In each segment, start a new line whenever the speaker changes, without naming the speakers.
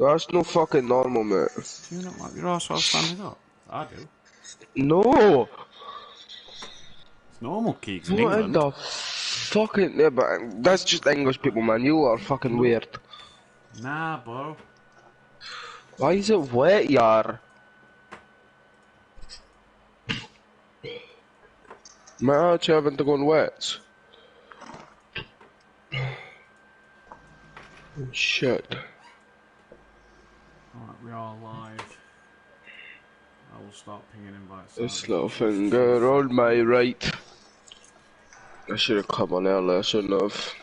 That's no fucking normal, mate.
Do you not like your arse while standing up? I do.
No!
It's normal, Keegs, in
What in
England.
the fucking... Yeah, but that's just English people, man. You are fucking weird.
Nah, bro.
Why is it wet, yar? Am I actually having to go on wet? Oh, shit.
Alright, we are live. I will start pinging invites.
This little finger on my right. I should have come on earlier, I shouldn't have.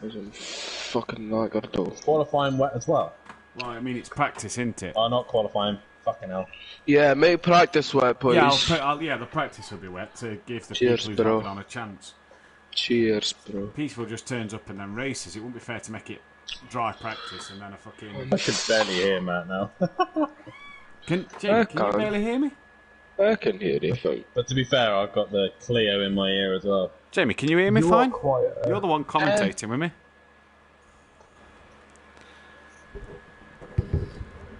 I was in fucking laggard though.
Qualifying wet as well?
Well, I mean, it's practice, isn't it?
Oh, not qualifying. Fucking hell.
Yeah, make practice wet, please.
Yeah, yeah, the practice will be wet to give the
Cheers,
people
bro.
who's not on a chance.
Cheers, bro.
Peaceful just turns up and then races. It wouldn't be fair to make it dry practice and then a fucking...
I can barely hear Matt now.
Jamie, can you barely hear me?
I can hear you, fine.
But to be fair, I've got the Clio in my ear as well.
Jamie, can you hear me fine? You're the one commentating with me.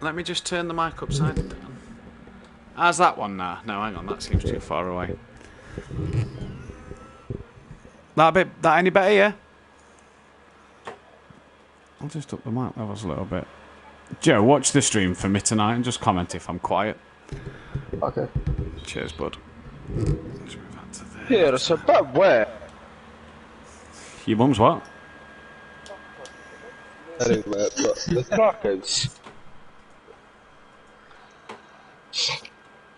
Let me just turn the mic upside down. How's that one now? No, hang on, that seems too far away. That any better, yeah? I'll just up the mic levels a little bit. Joe, watch the stream for me tonight and just comment if I'm quiet.
Okay.
Cheers, bud. Let's move on to there.
Here, it's a bit wet.
Your mum's what?
Very wet, but the crack is.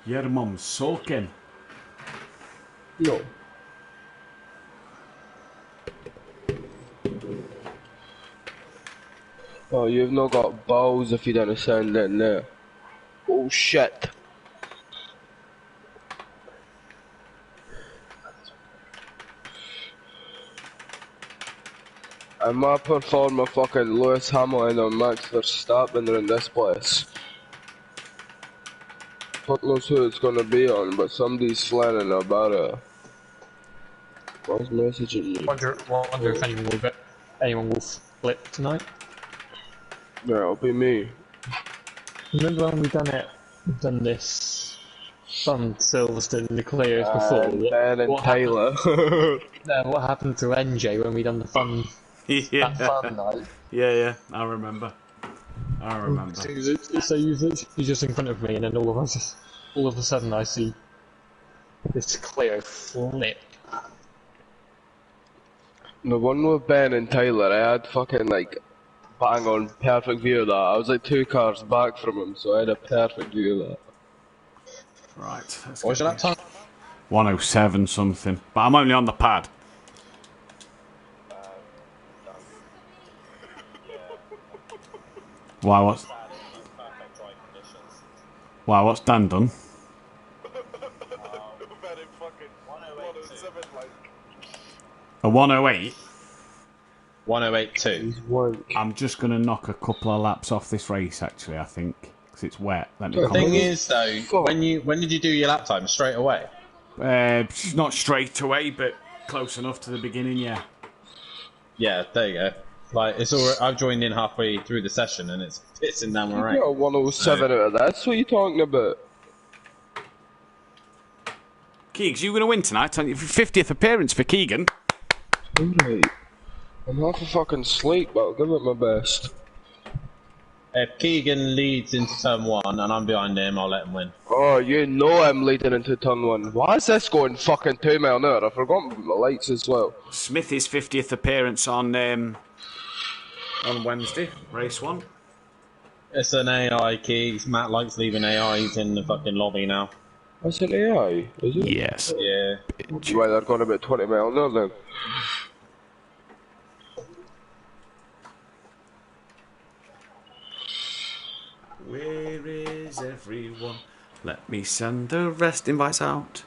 Your mum's soaking.
No. Oh, you've not got balls if you don't send in there. Oh shit. I might perform a fucking Lewis Hamilton or Max Verstappen in this place. Fuck knows who it's gonna be on, but somebody's slanting about it. What's messaging me?
Wonder if anyone will flip tonight.
Yeah, it'll be me.
Remember when we've done this Sun Silverstone in the Clios before?
Ben and Taylor.
What happened to NJ when we done the fun that fun night?
Yeah, I remember.
So you're just in front of me, and then all of a sudden I see this Clio flip.
The one with Ben and Tyler, I had fucking like bang on perfect view of that. I was like 2 cars back from him, so I had a perfect view of that.
Right.
What's your lap time?
107 something. But I'm only on the pad. What's Dan done? A 108?
108.2.
I'm just going to knock a couple of laps off this race, actually, I think. Because it's wet.
The thing is, though, when did you do your lap time? Straight away?
Not straight away, but close enough to the beginning, yeah.
Yeah, there you go. Like, it's all. I've joined in halfway through the session, and it's pissing down my rank.
You got 107 out of that. That's what you're talking about.
Keegs, you going to win tonight on your 50th appearance for Keegan?
Alright. I'm half a fucking sleep, but I'll give it my best.
If Keegan leads into turn 1 and I'm behind him, I'll let him win.
Oh, you know I'm leading into turn 1. Why is this going fucking 2 mile an hour? I forgot my lights as well.
Smithy's 50th appearance on Wednesday, race 1.
It's an AI key. Matt likes leaving AI. He's in the fucking lobby now.
That's an AI, is it?
Yes.
Yeah.
Well, they're going about 20 mile an hour then.
Where is everyone? Let me send the rest invites out.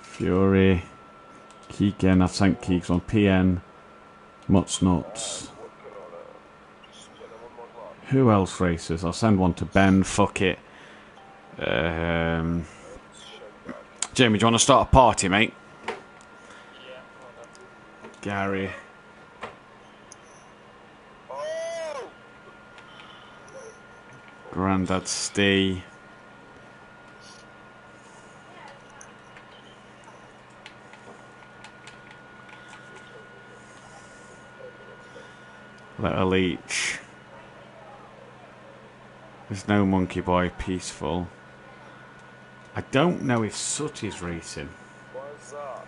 Fury, Keegan, I've sent Keegs on PN, Mutts Nuts. Who else races? I'll send one to Ben, fuck it. Jamie, do you want to start a party, mate? Gary. Grandad Steve. Little Leech. There's no Monkey Boy, Peaceful. I don't know if Sooty's racing.
What's up?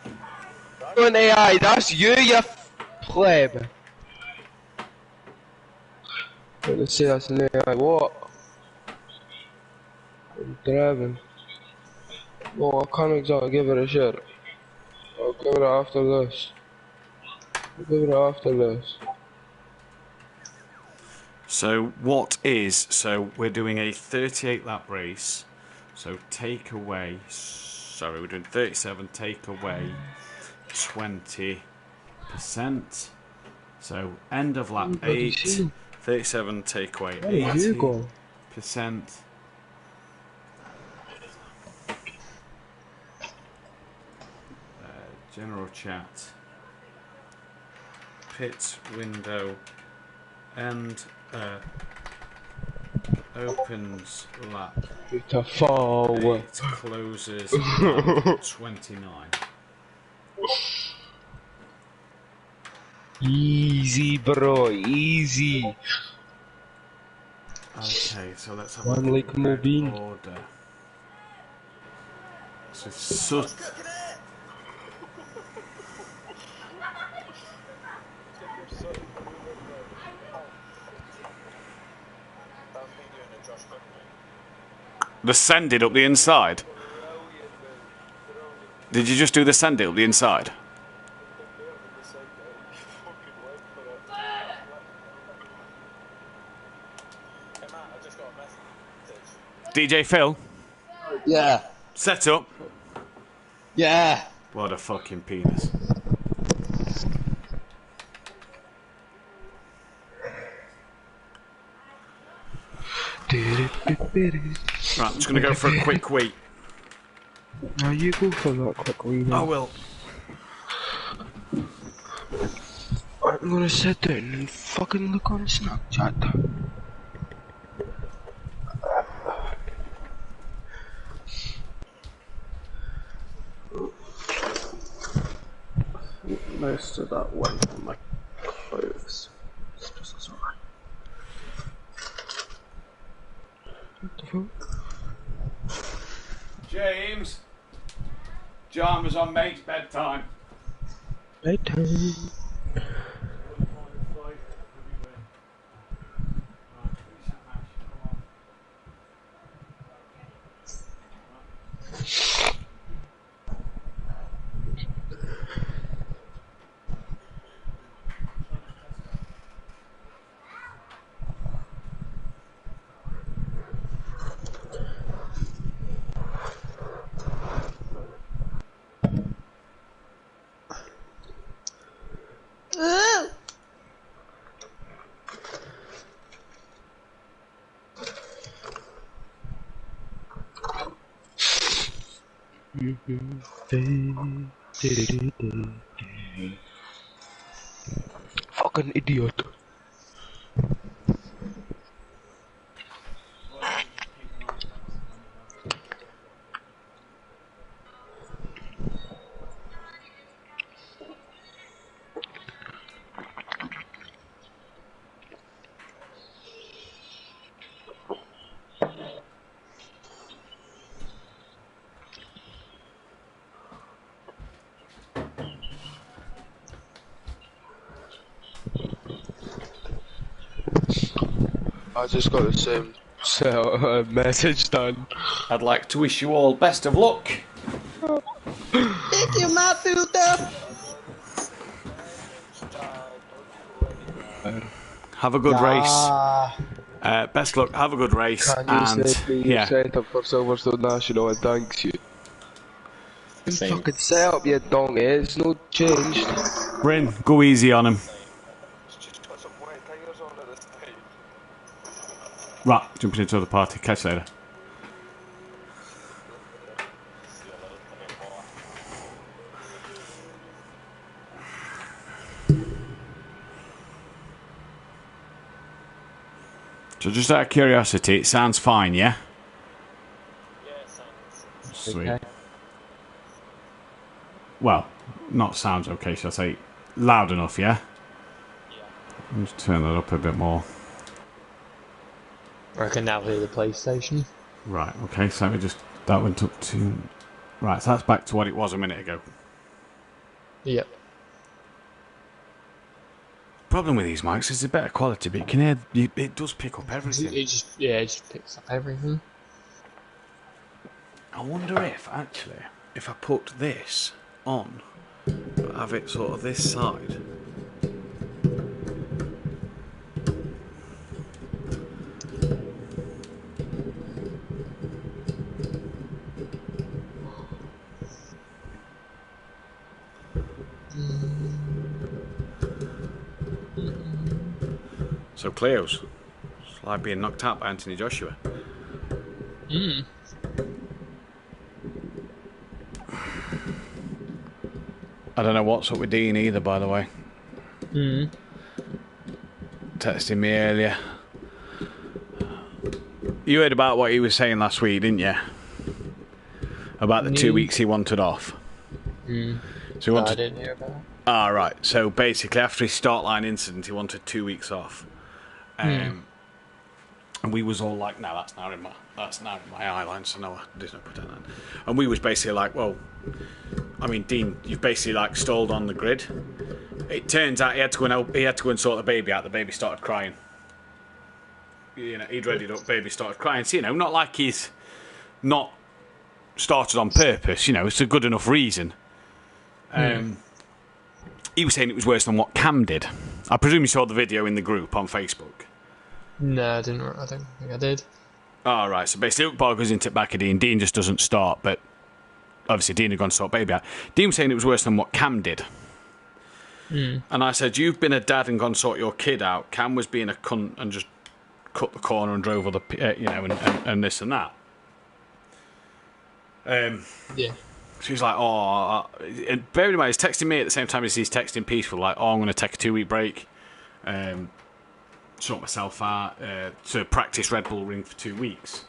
An AI, that's you pleb. Let's say that's an AI. What? I'm driving. Well, I can't exactly give it a shot. I'll give it after this. I'll give it after this.
So what is, so we're doing a 38 lap race, so take away, sorry, we're doing 37, take away 20%, so end of lap 8, 37 take away 80%. General chat, pit window, and opens lap
Beautiful.
8, closes lap 29.
Easy, bro, easy.
Okay, so let's have
One
a
like Mobeen.
order. So the sended up the inside. Did you just do the send it up the inside? DJ Phil?
Yeah.
Set up.
Yeah.
What a fucking penis. Right, I'm just going to go for a quick wee.
Now you go for that quick wee.
I will.
I'm gonna sit down and fucking look on Snapchat. Most of that went on my clothes. It's just alright. What the fuck?
James. Pyjamas on mate's bedtime.
Bedtime. Fucking idiot. I just got the same message done.
I'd like to wish you all best of luck.
Thank you, my filter.
Have a good race. Best luck. Have a good race.
Can you
And
send me your
yeah,
setup for Silverstone National and thanks you.
Same.
Fucking set up, you donkey. It's no changed.
Bryn, go easy on him. Right, jumping into the party. Catch you later. So just out of curiosity, it sounds fine, yeah?
Yeah, sounds
Sweet.
okay.
Well, not sounds okay, shall I say. Loud enough, yeah?
Yeah.
Let's turn that up a bit more.
I can now hear the PlayStation.
Right, okay, so we just... That went up to... Right, so that's back to what it was a minute ago.
Yep.
Problem with these mics is they're better quality, but you can hear... it does pick up everything.
It just picks up everything.
I wonder if, actually, if I put this on, but have it sort of this side... So Cleo's, it's like being knocked out by Anthony Joshua. I don't know what's up with Dean either, by the way. Texted me earlier. You heard about what he was saying last week, didn't you? About the 2 weeks he wanted off. So he wanted...
I didn't hear about it.
Ah, right. So basically, after his start line incident, he wanted 2 weeks off. And we was all like, no, that's now in my eye line, so no, there's no put on. And we was basically like, well, I mean, Dean, you've basically like stalled on the grid. It turns out he had to go and sort the baby out. The baby started crying. You know, he'd readied up, baby started crying. So, you know, not like he's not started on purpose. You know, it's a good enough reason. He was saying it was worse than what Cam did. I presume you saw the video in the group on Facebook.
No, I didn't. I don't think I did.
Oh, right. So basically, Luke Ball goes into back of Dean. Dean just doesn't start, but obviously Dean had gone to sort baby out. Dean was saying it was worse than what Cam did. And I said, you've been a dad and gone sort your kid out. Cam was being a cunt and just cut the corner and drove other, and this and that.
Yeah.
She's like, and bearing in mind, he's texting me at the same time as he's texting Peaceful, like, I'm going to take a 2-week break, sort myself out, to practice Red Bull Ring for 2 weeks.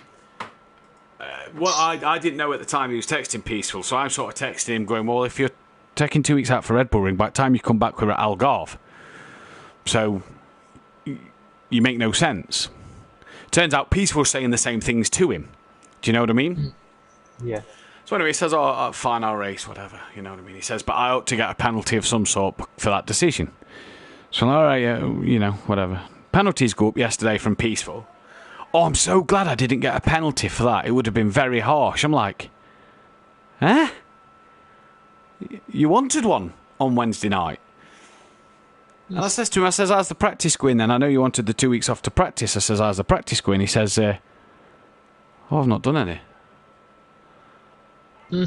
Well, I didn't know at the time he was texting Peaceful, so I'm sort of texting him going, well, if you're taking 2 weeks out for Red Bull Ring, by the time you come back, we're at Algarve. So, you make no sense. Turns out Peaceful's saying the same things to him. Do you know what I mean?
Yeah.
So anyway, he says, fine, I'll race, whatever. You know what I mean? He says, but I ought to get a penalty of some sort for that decision. So, all right, whatever. Penalties go up yesterday from Peaceful. Oh, I'm so glad I didn't get a penalty for that. It would have been very harsh. I'm like, eh? You wanted one on Wednesday night. And I says to him, how's the practice going then? I know you wanted the 2 weeks off to practice. I says, how's the practice going? He says, I've not done any. I'm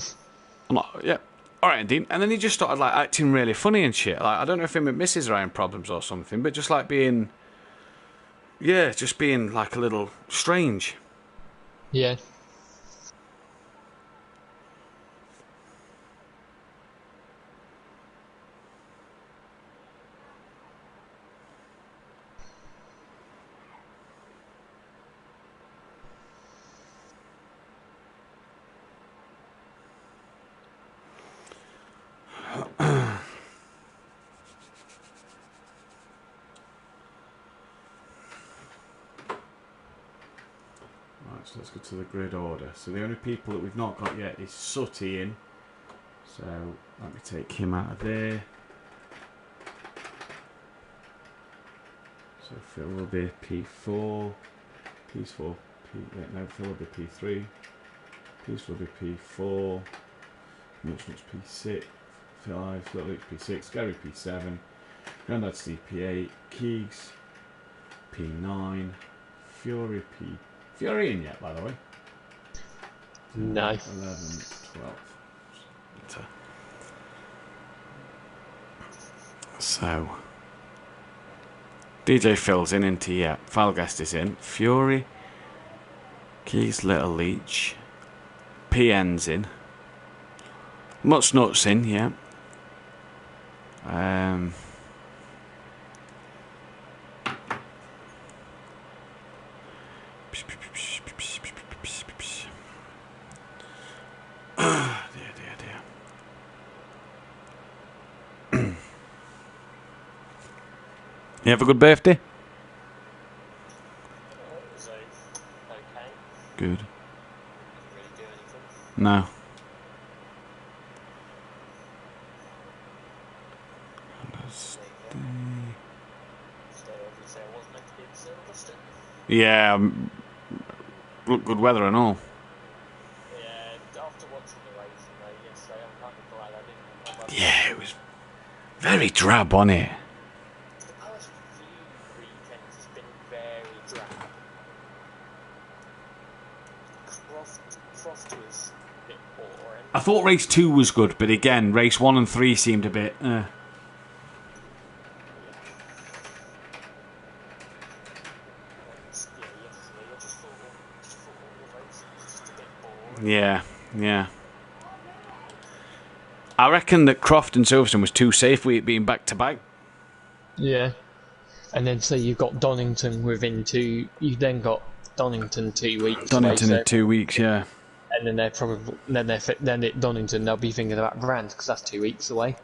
like, yeah, all right, Dean. And then he just started like acting really funny and shit. Like, I don't know if him and Mrs. are having problems or something, but just like being like a little strange.
Yeah.
So let's go to the grid order. So the only people that we've not got yet is Sutty in. So let me take him out of there. So Phil will be P4. Peaceful. Phil will be P3. Peaceful will be P4. Much's P6. Phil Luke's P6. Gary P7. Grandad Steve P8. Keegs P9. Fury P. Fury in yet, by the way?
No.
11, 12. So, DJ Phil's in, into yeah. Falguest is in. Fury, Keys, Little Leech, PN's in. Much Nuts in, yeah. You have a good birthday?
It was okay.
Good.
Didn't really do anything.
No.
So obviously I was meant to be in Silverstone.
Yeah, look, good weather and all.
Yeah, and after watching the racing though yesterday, I'm kind of glad I didn't.
Yeah, it was very drab, wasn't it?
The past few weekends has been very drab. Croft was a bit boring.
I thought race 2 was good, but again, race 1 and 3 seemed a bit. Yeah, yeah. I reckon that Croft and Silverstone was too safe with it being back to back.
Yeah. And then say you've got Donington within 2. You then got Donington 2 weeks.
Donington
away,
in 2 weeks, yeah.
And then they're probably then at Donington they'll be thinking about Brand because that's 2 weeks away.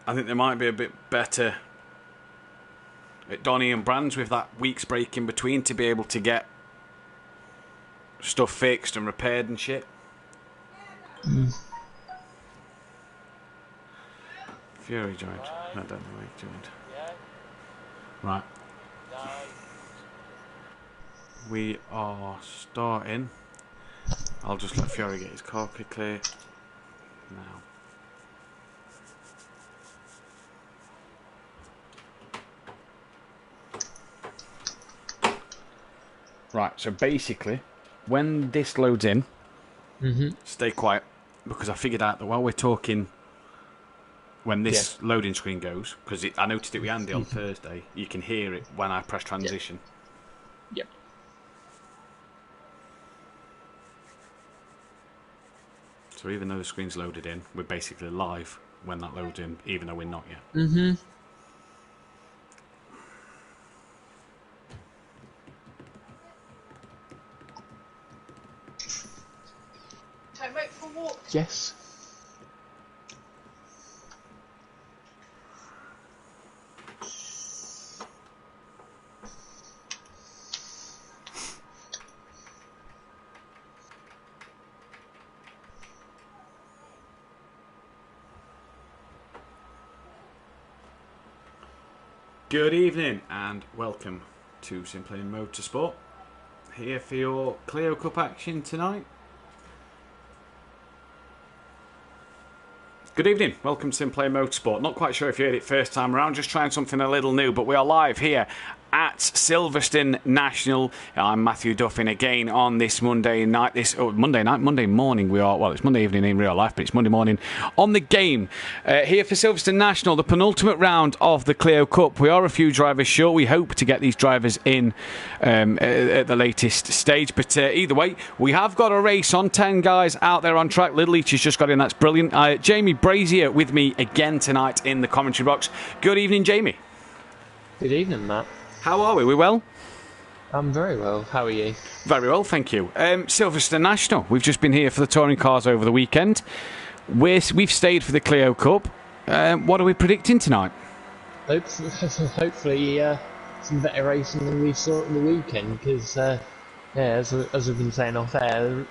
I think they might be a bit better at Donny and Brands with that week's break in between to be able to get stuff fixed and repaired and shit. Fury joined. I don't know where he joined. Right. We are starting. I'll just let Fury get his car quickly. Now. Right, so basically, when this loads in, stay quiet, because I figured out that while we're talking, when this loading screen goes, because I noticed it with Andy on Thursday, you can hear it when I press transition.
Yep.
So even though the screen's loaded in, we're basically live when that loads in, even though we're not yet.
Time out for walk.
Yes.
Good evening and welcome to SimPlay Motorsport. Here for your Clio Cup action tonight. Good evening, welcome to SimPlay Motorsport. Not quite sure if you heard it first time around, just trying something a little new, but we are live here at Silverstone National. I'm Matthew Duffin again on this Monday night, Monday morning we are, well it's Monday evening in real life, but it's Monday morning on the game. Here for Silverstone National, the penultimate round of the Clio Cup. We are a few drivers short, we hope to get these drivers in at the latest stage, but either way, we have got a race on, 10 guys out there on track. Little Leach has just got in, that's brilliant. Jamie Brazier with me again tonight in the commentary box. Good evening, Jamie.
Good evening, Matt.
How are we? We well?
I'm very well. How are you?
Very well, thank you. Silverstone National. We've just been here for the touring cars over the weekend. We've stayed for the Clio Cup. What are we predicting tonight?
Hopefully, some better racing than we saw at the weekend. Because, as we've been saying off air,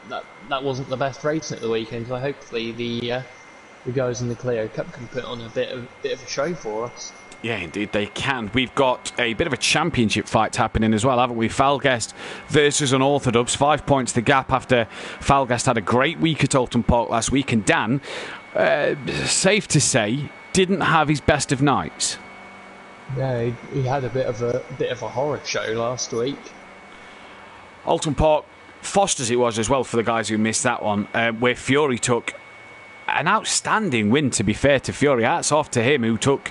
that wasn't the best racing at the weekend. So hopefully the guys in the Clio Cup can put on a bit of a show for us.
Yeah, indeed they can. We've got a bit of a championship fight happening as well, haven't we? Falguest versus Unorthodox. 5 points the gap after Falguest had a great week at Alton Park last week. And Dan, safe to say, didn't have his best of nights.
Yeah, he had a bit of a horror show last week.
Alton Park, Foster's it was as well for the guys who missed that one, where Fury took an outstanding win, to be fair to Fury. Hats off to him, who took,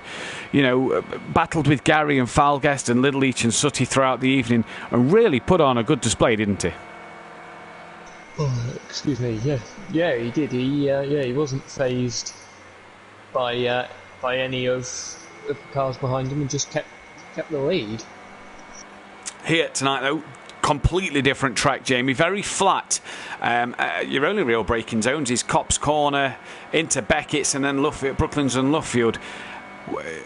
battled with Gary and Falguest and Little Leach and Sutty throughout the evening and really put on a good display, didn't he?
Oh, excuse me. Yeah, he did. He wasn't fazed by any of the cars behind him and just kept the lead.
Here tonight, though, completely different track, Jamie. Very flat. Your only real braking zones is Copse Corner into Beckett's and then Brooklands and Luffield.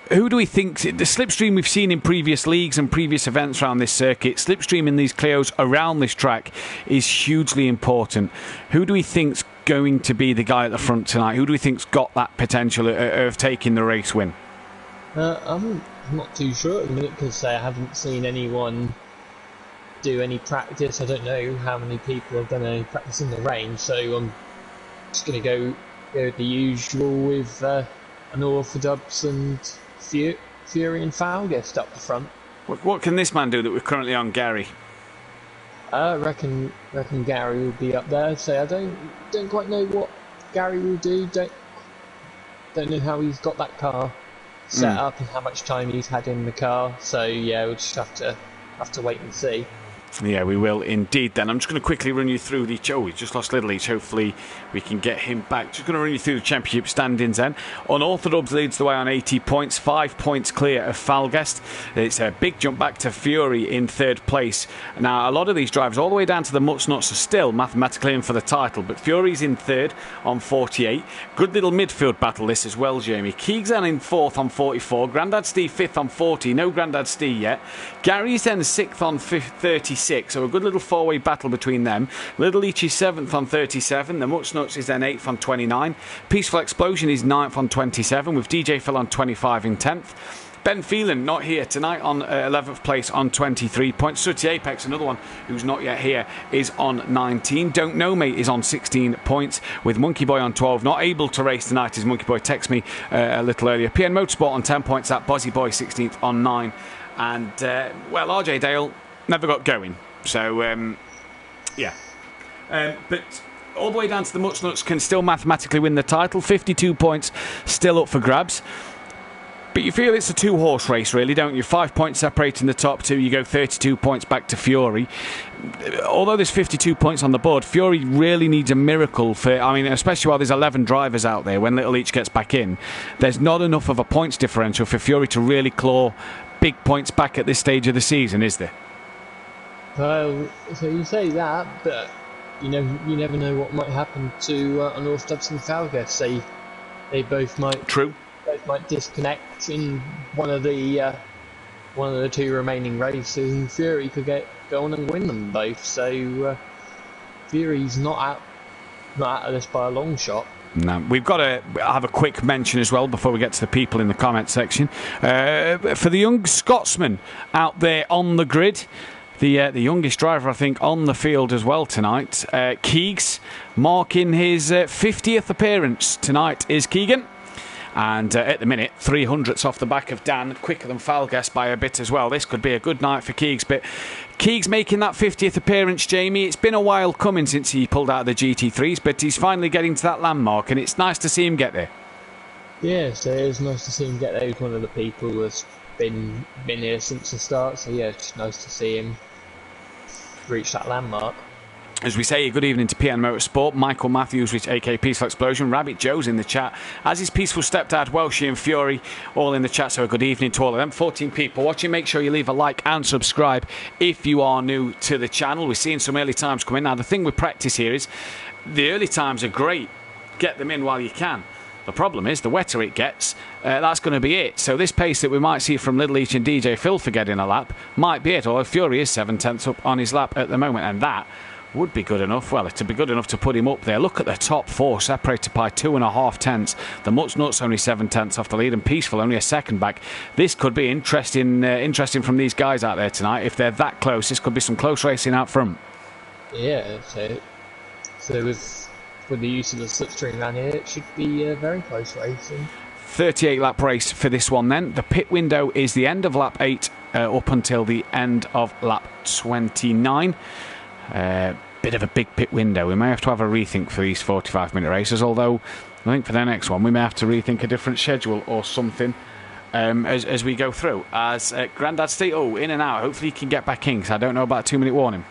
Who do we think, the slipstream we've seen in previous leagues and previous events around this circuit, slipstream in these Clios around this track is hugely important. Who do we think's going to be the guy at the front tonight? Who do we think's got that potential of taking the race win?
I'm not too sure at the minute because I haven't seen anyone do any practice. I don't know how many people have done any practice in the rain, so I'm just going to go the usual with an Orthodox and Fury and Falguest up the front.
What can this man do that we're currently on Gary?
I reckon Gary will be up there. So I don't quite know what Gary will do. Don't know how he's got that car set up and how much time he's had in the car. So yeah, we'll just have to wait and see.
Yeah, we will indeed then. I'm just going to quickly run you through the... Oh, we just lost Little Each. Hopefully we can get him back. Just going to run you through the championship standings then. Unorthodox leads the way on 80 points, 5 points clear of Falguest. It's a big jump back to Fury in third place. Now, a lot of these drivers, all the way down to the Mutsnuts, are still mathematically in for the title, but Fury's in third on 48. Good little midfield battle this as well, Jamie. Keeg's in fourth on 44. Grandad Steve fifth on 40. No Grandad Steve yet. Gary's then sixth on 36. So a good little four-way battle between them. Little Each is 7th on 37. The Mutsnuts is then 8th on 29. Peaceful Explosion is 9th on 27, with DJ Phil on 25 in 10th. Ben Phelan not here tonight on 11th place on 23 points. Sooty Apex, another one who's not yet here, is on 19. Don't Know Mate is on 16 points, with Monkey Boy on 12. Not able to race tonight as Monkey Boy texted me a little earlier. PN Motorsport on 10 points. That Bozzy Boy 16th on 9. And, well, RJ Dale never got going. So, yeah. But all the way down to the Mutsnuts can still mathematically win the title. 52 points still up for grabs. But you feel it's a two-horse race, really, don't you? 5 points separating the top two. You go 32 points back to Fury. Although there's 52 points on the board, Fury really needs a miracle for... I mean, especially while there's 11 drivers out there, when Little Each gets back in, there's not enough of a points differential for Fury to really claw big points back at this stage of the season, is there?
Well, so you say that, but you never know what might happen to Unorthodox and Falguest. They both might...
True.
Both might disconnect in one of the two remaining races, and Fury could go on and win them both. So Fury's not out of this by a long shot.
No, we've got to have a quick mention as well before we get to the people in the comment section for the young Scotsman out there on the grid. The youngest driver, I think, on the field as well tonight. Keegs marking his 50th appearance tonight is Keegan. And at the minute, 300ths off the back of Dan, quicker than Falguest by a bit as well. This could be a good night for Keegs. But Keegs making that 50th appearance, Jamie. It's been a while coming since he pulled out of the GT3s, but he's finally getting to that landmark, and it's nice to see him get there.
Yes, it is nice to see him get there. He's one of the people who's been here since the start, so yeah, it's nice to see him reach that landmark.
As we say, good evening to PN Motorsport, Michael Matthews, with AK Peaceful Explosion, Rabbit Joe's in the chat, as is Peaceful Stepdad, Welshie and Fury, all in the chat, so a good evening to all of them. 14 people watching, make sure you leave a like and subscribe if you are new to the channel. We're seeing some early times come in. Now, the thing with practice here is, the early times are great, get them in while you can. The problem is, the wetter it gets, that's going to be it. So this pace that we might see from Little Each and DJ Phil for getting a lap might be it, although Fury is 7/10 up on his lap at the moment, and that would be good enough. Well, it'd be good enough to put him up there. Look at the top four, separated by 2.5 tenths. The Mutsnuts only 7 tenths off the lead, and Peaceful only a second back. This could be interesting from these guys out there tonight. If they're that close, this could be some close racing out front.
Yeah, so with the use of the slipstream around here, it should be very close racing.
38 lap race for this one then. The pit window is the end of lap 8 up until the end of lap 29. Bit of a big pit window. We may have to have a rethink for these 45-minute races, although I think for the next one we may have to rethink a different schedule or something as we go through. As Grandad Steve, in and out. Hopefully he can get back in, because I don't know about a 2-minute warning.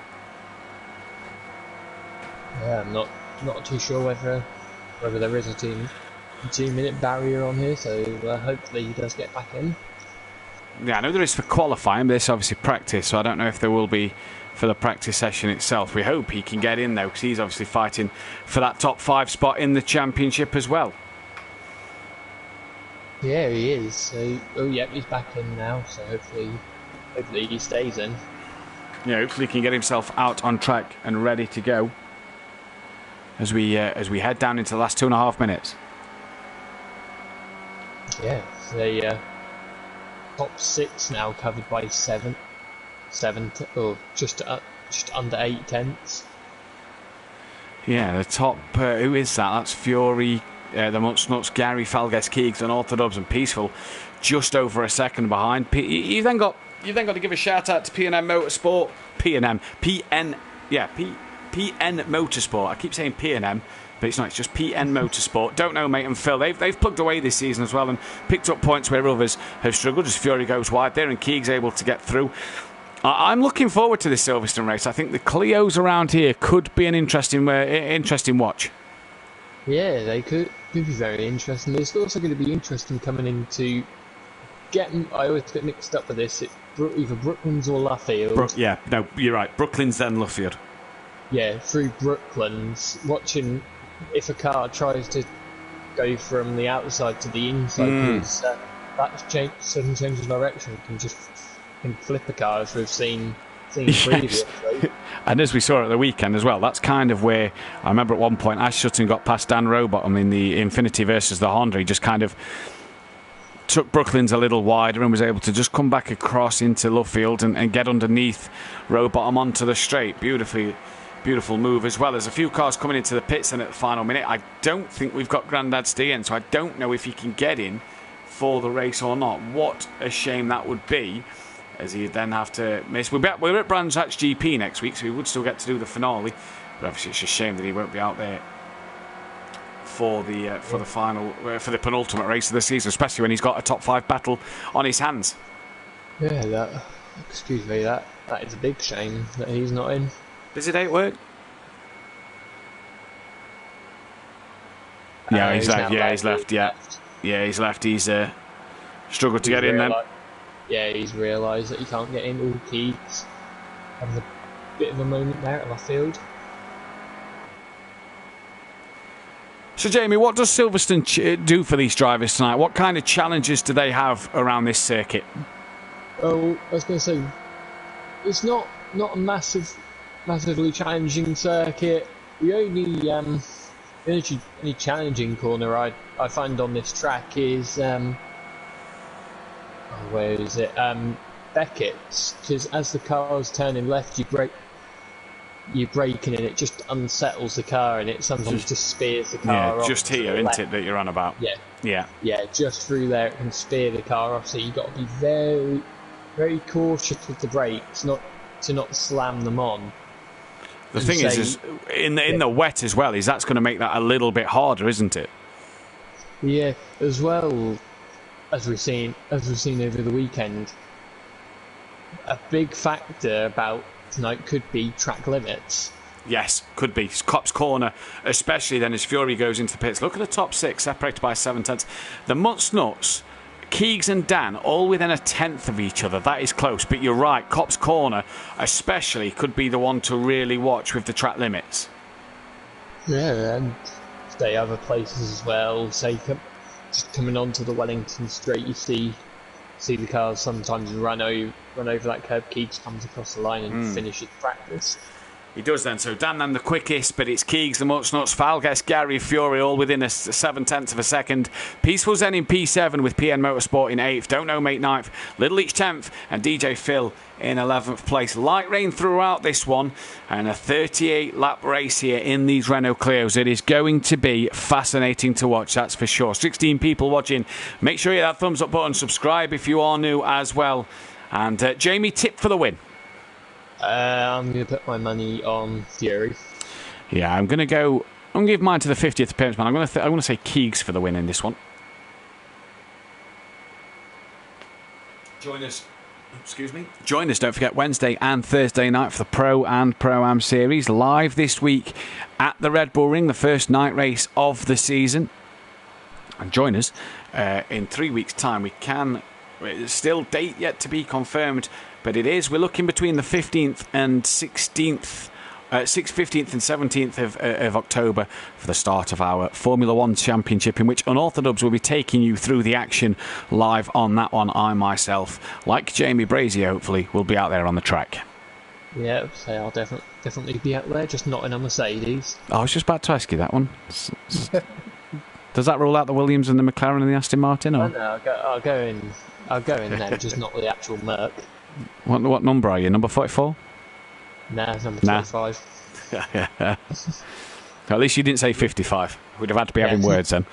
Yeah, I'm not too sure whether there is a 2-minute barrier on here, so hopefully he does get back in.
Yeah, I know there is for qualifying, but this is obviously practice, so I don't know if there will be for the practice session itself. We hope he can get in though, because he's obviously fighting for that top 5 spot in the championship as well.
Yeah, he is. So, oh yeah, he's back in now. So hopefully he stays in.
Yeah, hopefully he can get himself out on track and ready to go as we head down into the last 2.5 minutes.
Yeah, the top 6 now covered by just under 8 tenths.
Yeah, the top. Who is that? That's Fury, the Nuts, Gary, Falges, Keegs, and Orthodox and Peaceful, just over a second behind. You've then got to give a shout out to P&M Motorsport. PN Motorsport. I keep saying P&M, but it's not. It's just PN Motorsport. Don't know, mate. And Phil, they've plugged away this season as well and picked up points where others have struggled. As Fury goes wide there and Keegs able to get through. I'm looking forward to this Silverstone race. I think the Clios around here could be an interesting watch.
Yeah, they could be very interesting. It's also going to be interesting coming into I always get mixed up with this. It's either Brooklands or Luffield.
No, you're right. Brooklands then Luffield.
Yeah, through Brooklands, watching if a car tries to go from the outside to the inside, because sudden change of direction can just flip a car, as we've seen previously.
And as we saw at the weekend as well, that's kind of where I remember at one point Ash Sutton got past Dan Rowbottom in the Infinity versus the Honda. He just kind of took Brooklands a little wider and was able to just come back across into Luffield and get underneath Rowbottom onto the straight. Beautiful move, as well as a few cars coming into the pits and at the final minute. I don't think we've got Grandad stay in, so I don't know if he can get in for the race or not. What a shame that would be, as he'd then have to miss. We're at Brands Hatch GP next week, so we would still get to do the finale, but obviously it's a shame that he won't be out there for the final, for the penultimate race of the season, especially when he's got a top 5 battle on his hands.
Yeah, that is a big shame that he's not in.
Does it ain't work? Yeah, he's left. Yeah, he's left. Yeah, he's left. He's struggled to get in then.
Yeah, he's realised that he can't get in. All Keats having a bit of a moment there at left field.
So, Jamie, what does Silverstone do for these drivers tonight? What kind of challenges do they have around this circuit?
Oh, I was going to say, it's not a massively challenging circuit. The only challenging corner I find on this track is where is it? Beckett's, because as the car's turning left, you're braking and it just unsettles the car and it sometimes just spears the car off.
Yeah, just here, isn't it, that you're on about?
Yeah, just through there it can spear the car off, so you've got to be very, very cautious with the brakes, not slam them on.
The thing is in the wet as well, that's going to make that a little bit harder, isn't it?
Yeah, as well as we've seen over the weekend, a big factor about tonight could be track limits.
Yes, could be. Copse Corner, especially then as Fury goes into the pits. Look at the top 6, separated by 7 tenths. The Nuts, Keegs and Dan, all within a tenth of each other. That is close, but you're right. Copse Corner, especially, could be the one to really watch with the track limits.
Yeah, and stay other places as well. Say, just coming onto the Wellington Straight, you see the cars sometimes run over that curb. Keegs comes across the line and finishes practice.
He does then. So Dan then the quickest, but it's Keegs, the Nuts, Falges, Gary, Fury, all within a 7/10 of a second. Peaceful's then in P7 with PN Motorsport in 8th. Don't Know Mate 9th. Little Each 10th. And DJ Phil in 11th place. Light rain throughout this one. And a 38-lap race here in these Renault Clios. It is going to be fascinating to watch, that's for sure. 16 people watching. Make sure you hit that thumbs up button. Subscribe if you are new as well. And Jamie, tip for the win.
I'm going to put my money on Fury.
Yeah, I'm going to give mine to the 50th appearance, man. I'm going to say Keegs for the win in this one. Join us, don't forget, Wednesday and Thursday night for the Pro and Pro-Am Series. Live this week at the Red Bull Ring, the first night race of the season. And join us in 3 weeks' time. We can... Still date yet to be confirmed, but it is. We're looking between the 15th and 16th 15th and 17th of October for the start of our Formula One Championship, in which Unorthodox will be taking you through the action live on that one. I myself, like Jamie Brazier, hopefully, will be out there on the track.
Yeah, so I'll definitely be out there, just not in a Mercedes.
I was just about to ask you that one. Does that rule out the Williams and the McLaren and the Aston Martin? Or?
Oh, no, I'll go in them, just not the actual Merc.
What number are you? Number 44?
Nah, it's number 25.
At least you didn't say 55. We'd have had to be having words then.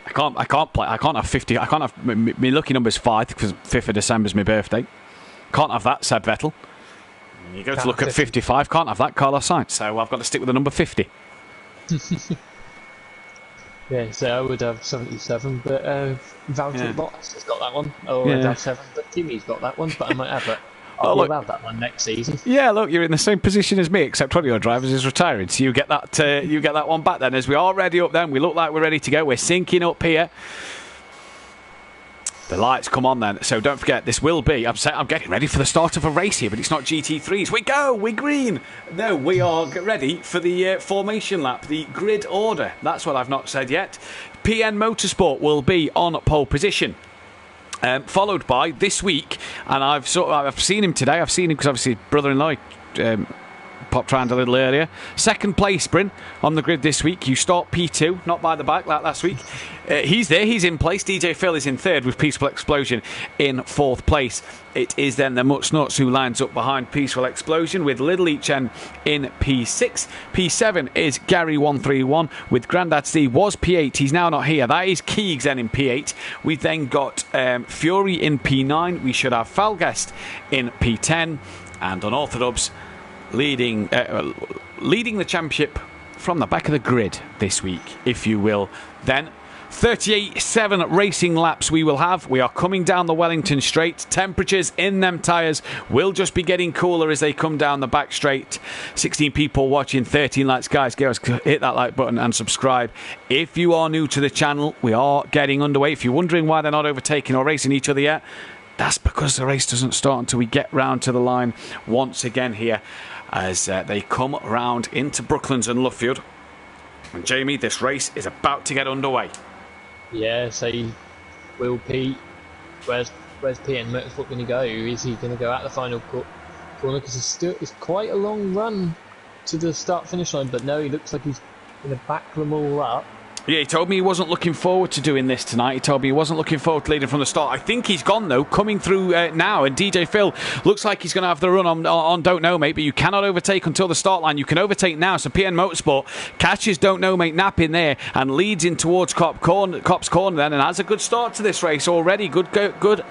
I can't have 50. I can't have my lucky number's 5 because 5th of December's my birthday. Can't have that, said Vettel. You go to look at 55. Can't have that, Carlos Sainz. So I've got to stick with the number 50.
Yeah, so I would have 77, but Valtteri Bottas has got that one. Or I'd have 7, but Kimi's got that one, but I might have it. I'll have that one next season. Yeah,
look, you're in the same position as me, except one of your drivers is retiring, so you get that one back then. As we are ready up then, we look like we're ready to go. We're syncing up here. The lights come on then, so don't forget, this will be, I'm getting ready for the start of a race here, but it's not GT3s. We're green. No, we are ready for the formation lap, the grid order. That's what I've not said yet. PN Motorsport will be on pole position. Followed by this week, and I've seen him today. I've seen him because obviously brother-in-law popped round a little earlier. Second place sprint on the grid this week. You start P2, not by the back like last week. He's there, he's in place. DJ Phil is in third with Peaceful Explosion in fourth place. It is then the Mutt Snuts who lines up behind Peaceful Explosion with Little Each N in P6. P7 is Gary 131 with Grandad C was P8. He's now not here. That is Keegs then in P8. We've then got Fury in P9. We should have Falguest in P10 and Unorthodox leading the championship from the back of the grid this week, if you will. Then 38.7 racing laps we will have. We are coming down the Wellington Straight. Temperatures in them tyres will just be getting cooler as they come down the back straight. 16 people watching, 13 likes. Guys, hit that like button and subscribe. If you are new to the channel, we are getting underway. If you're wondering why they're not overtaking or racing each other yet, that's because the race doesn't start until we get round to the line once again here as they come round into Brooklands and Luffield. And Jamie, this race is about to get underway.
Yeah, so Will Pete, where's PN Motorsport going to go? Is he going to go out the final corner? Because it's quite a long run to the start-finish line, but no, he looks like he's going to back them all up.
Yeah, he told me he wasn't looking forward to doing this tonight. He told me he wasn't looking forward to leading from the start. I think he's gone, though, coming through now. And DJ Phil looks like he's going to have the run on Don't Know Mate, but you cannot overtake until the start line. You can overtake now. So PN Motorsport catches Don't Know Mate nap in there and leads in towards Cop's Corner then, and has a good start to this race already. Good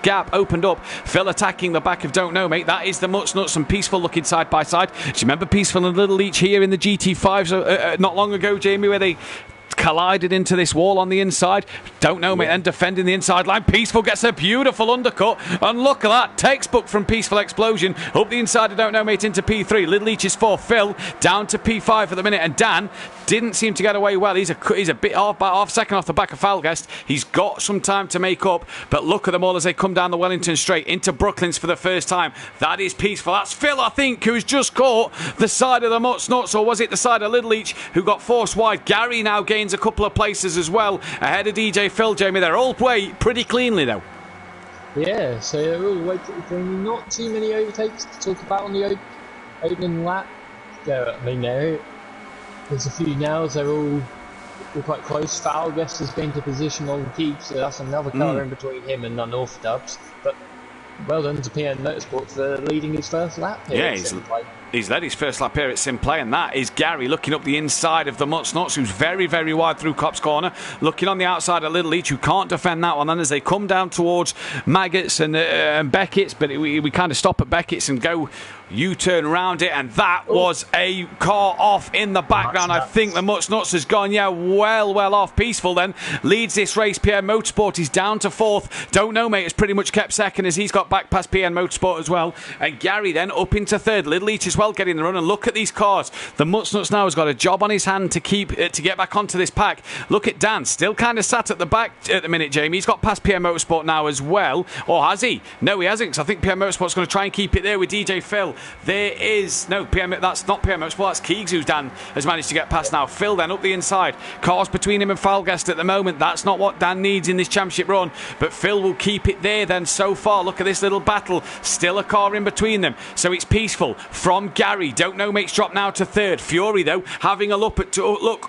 gap opened up. Phil attacking the back of Don't Know Mate. That is the Mutt Snuts and Peaceful looking side by side. Do you remember Peaceful and Little Each here in the GT5s not long ago, Jamie, where they collided into this wall on the inside? Don't Know Mate then defending the inside line. Peaceful gets a beautiful undercut, and look at that, textbook from Peaceful Explosion up the inside of Don't Know Mate into P3. Little Each is 4. Phil down to P5 for the minute, and Dan didn't seem to get away well. He's a bit half second off the back of Falguest. He's got some time to make up, but look at them all as they come down the Wellington Straight into Brooklands for the first time. That is Peaceful. That's Phil, I think, who's just caught the side of the Mutt Snuts, or was it the side of Little Each who got forced wide? Gary now gains a couple of places as well ahead of DJ Phil. Jamie, they're all played pretty cleanly though.
Yeah, so they're all way pretty cleanly. Not too many overtakes to talk about on the opening lap. I mean, there's a few now. They're all quite close. Falguest has been to position on keep, so that's another car in between him and Unorthodox. But well done to PN Motorsport for leading his first lap here.
Yeah, he's led his first lap here at SimPlay, and that is Gary looking up the inside of the Mutt Snuts, who's very, very wide through Cop's Corner, looking on the outside of Little Each, who can't defend that one. And as they come down towards Maggots and Beckett's, but we kind of stop at Beckett's and go U-turn around it, and that was a car off in the background. I think the Mutt Snuts has gone, well off. Peaceful then leads this race. PN Motorsport is down to 4th. Don't Know Mate has pretty much kept second as he's got back past PN Motorsport as well, and Gary then up into 3rd. Little Each as well well getting the run. And look at these cars. The Mutsnuts now has got a job on his hand to get back onto this pack. Look at Dan, still kind of sat at the back at the minute, Jamie. He's got past PM Motorsport now as well. Or has he? No, he hasn't, because I think PM Motorsport's going to try and keep it there with DJ Phil. There is... No, that's not PM Motorsport. That's Keegs who Dan has managed to get past now. Phil then up the inside. Cars between him and Falgast at the moment. That's not what Dan needs in this championship run. But Phil will keep it there then so far. Look at this little battle. Still a car in between them. So it's peaceful from Gary. Don't know mate's drop now to third. Fury though having a look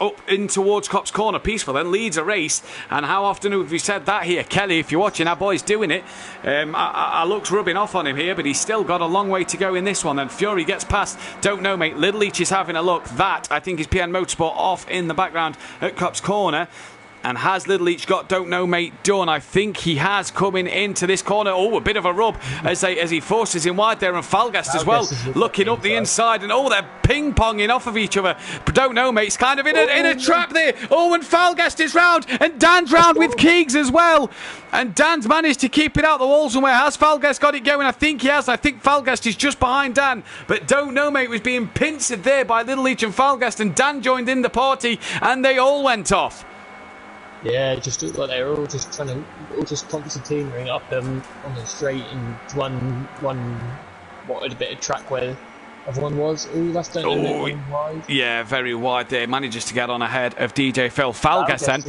up in towards Copse Corner. Peaceful then leads a race. And how often have we said that here? Kelly, if you're watching, our boy's doing it. Our luck's rubbing off on him here, but he's still got a long way to go in this one. And Fury gets past. Don't know mate. Little Leach is having a look. That I think is PM Motorsport off in the background at Copse Corner. And has Little Leach got Don't Know Mate done? I think he has, coming into this corner. Oh, a bit of a rub as he forces him wide there. And Falgast as well, looking up the inside. And oh, they're ping-ponging off of each other. But Don't Know Mate's kind of in a trap there. Oh, and Falgast is round. And Dan's round with Keegs as well. And Dan's managed to keep it out the wall somewhere. Has Falgast got it going? I think he has. I think Falgast is just behind Dan. But Don't Know Mate was being pincered there by Little Leach and Falgast. And Dan joined in the party. And they all went off.
Yeah, it just looked like they were all just concertinaing up on the straight in one what a bit of track where everyone was. Oh, that's Don't Know Mate wide.
Yeah, very wide there. Manages to get on ahead of DJ Phil. Falgast then.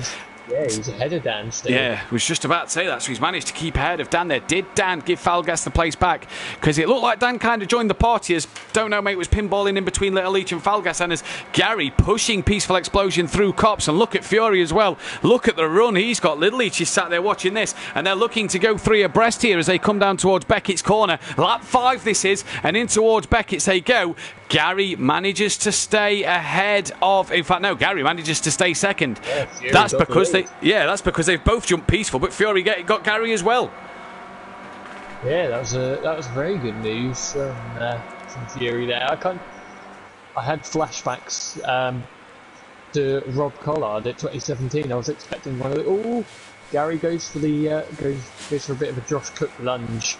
Yeah, he's ahead of Dan still.
Yeah, was just about to say that. So he's managed to keep ahead of Dan there. Did Dan give Falgast the place back? Because it looked like Dan kind of joined the party as Don't Know Mate was pinballing in between Little Leach and Falgast, and as Gary pushing Peaceful Explosion through Copse. And look at Fury as well. Look at the run he's got. Little Leach is sat there watching this, and they're looking to go 3 abreast here as they come down towards Beckett's corner. Lap 5 this is, and in towards Beckett's they go. Gary manages to stay ahead of... In fact, no, Gary manages to stay second. Yeah, that's because they've both jumped Peaceful, but Fury got Gary as well.
Yeah, that was a very good move from Fury there. I had flashbacks to Rob Collard at 2017. I was expecting one of the... Oh, Gary goes for the goes for a bit of a Josh Cook lunge.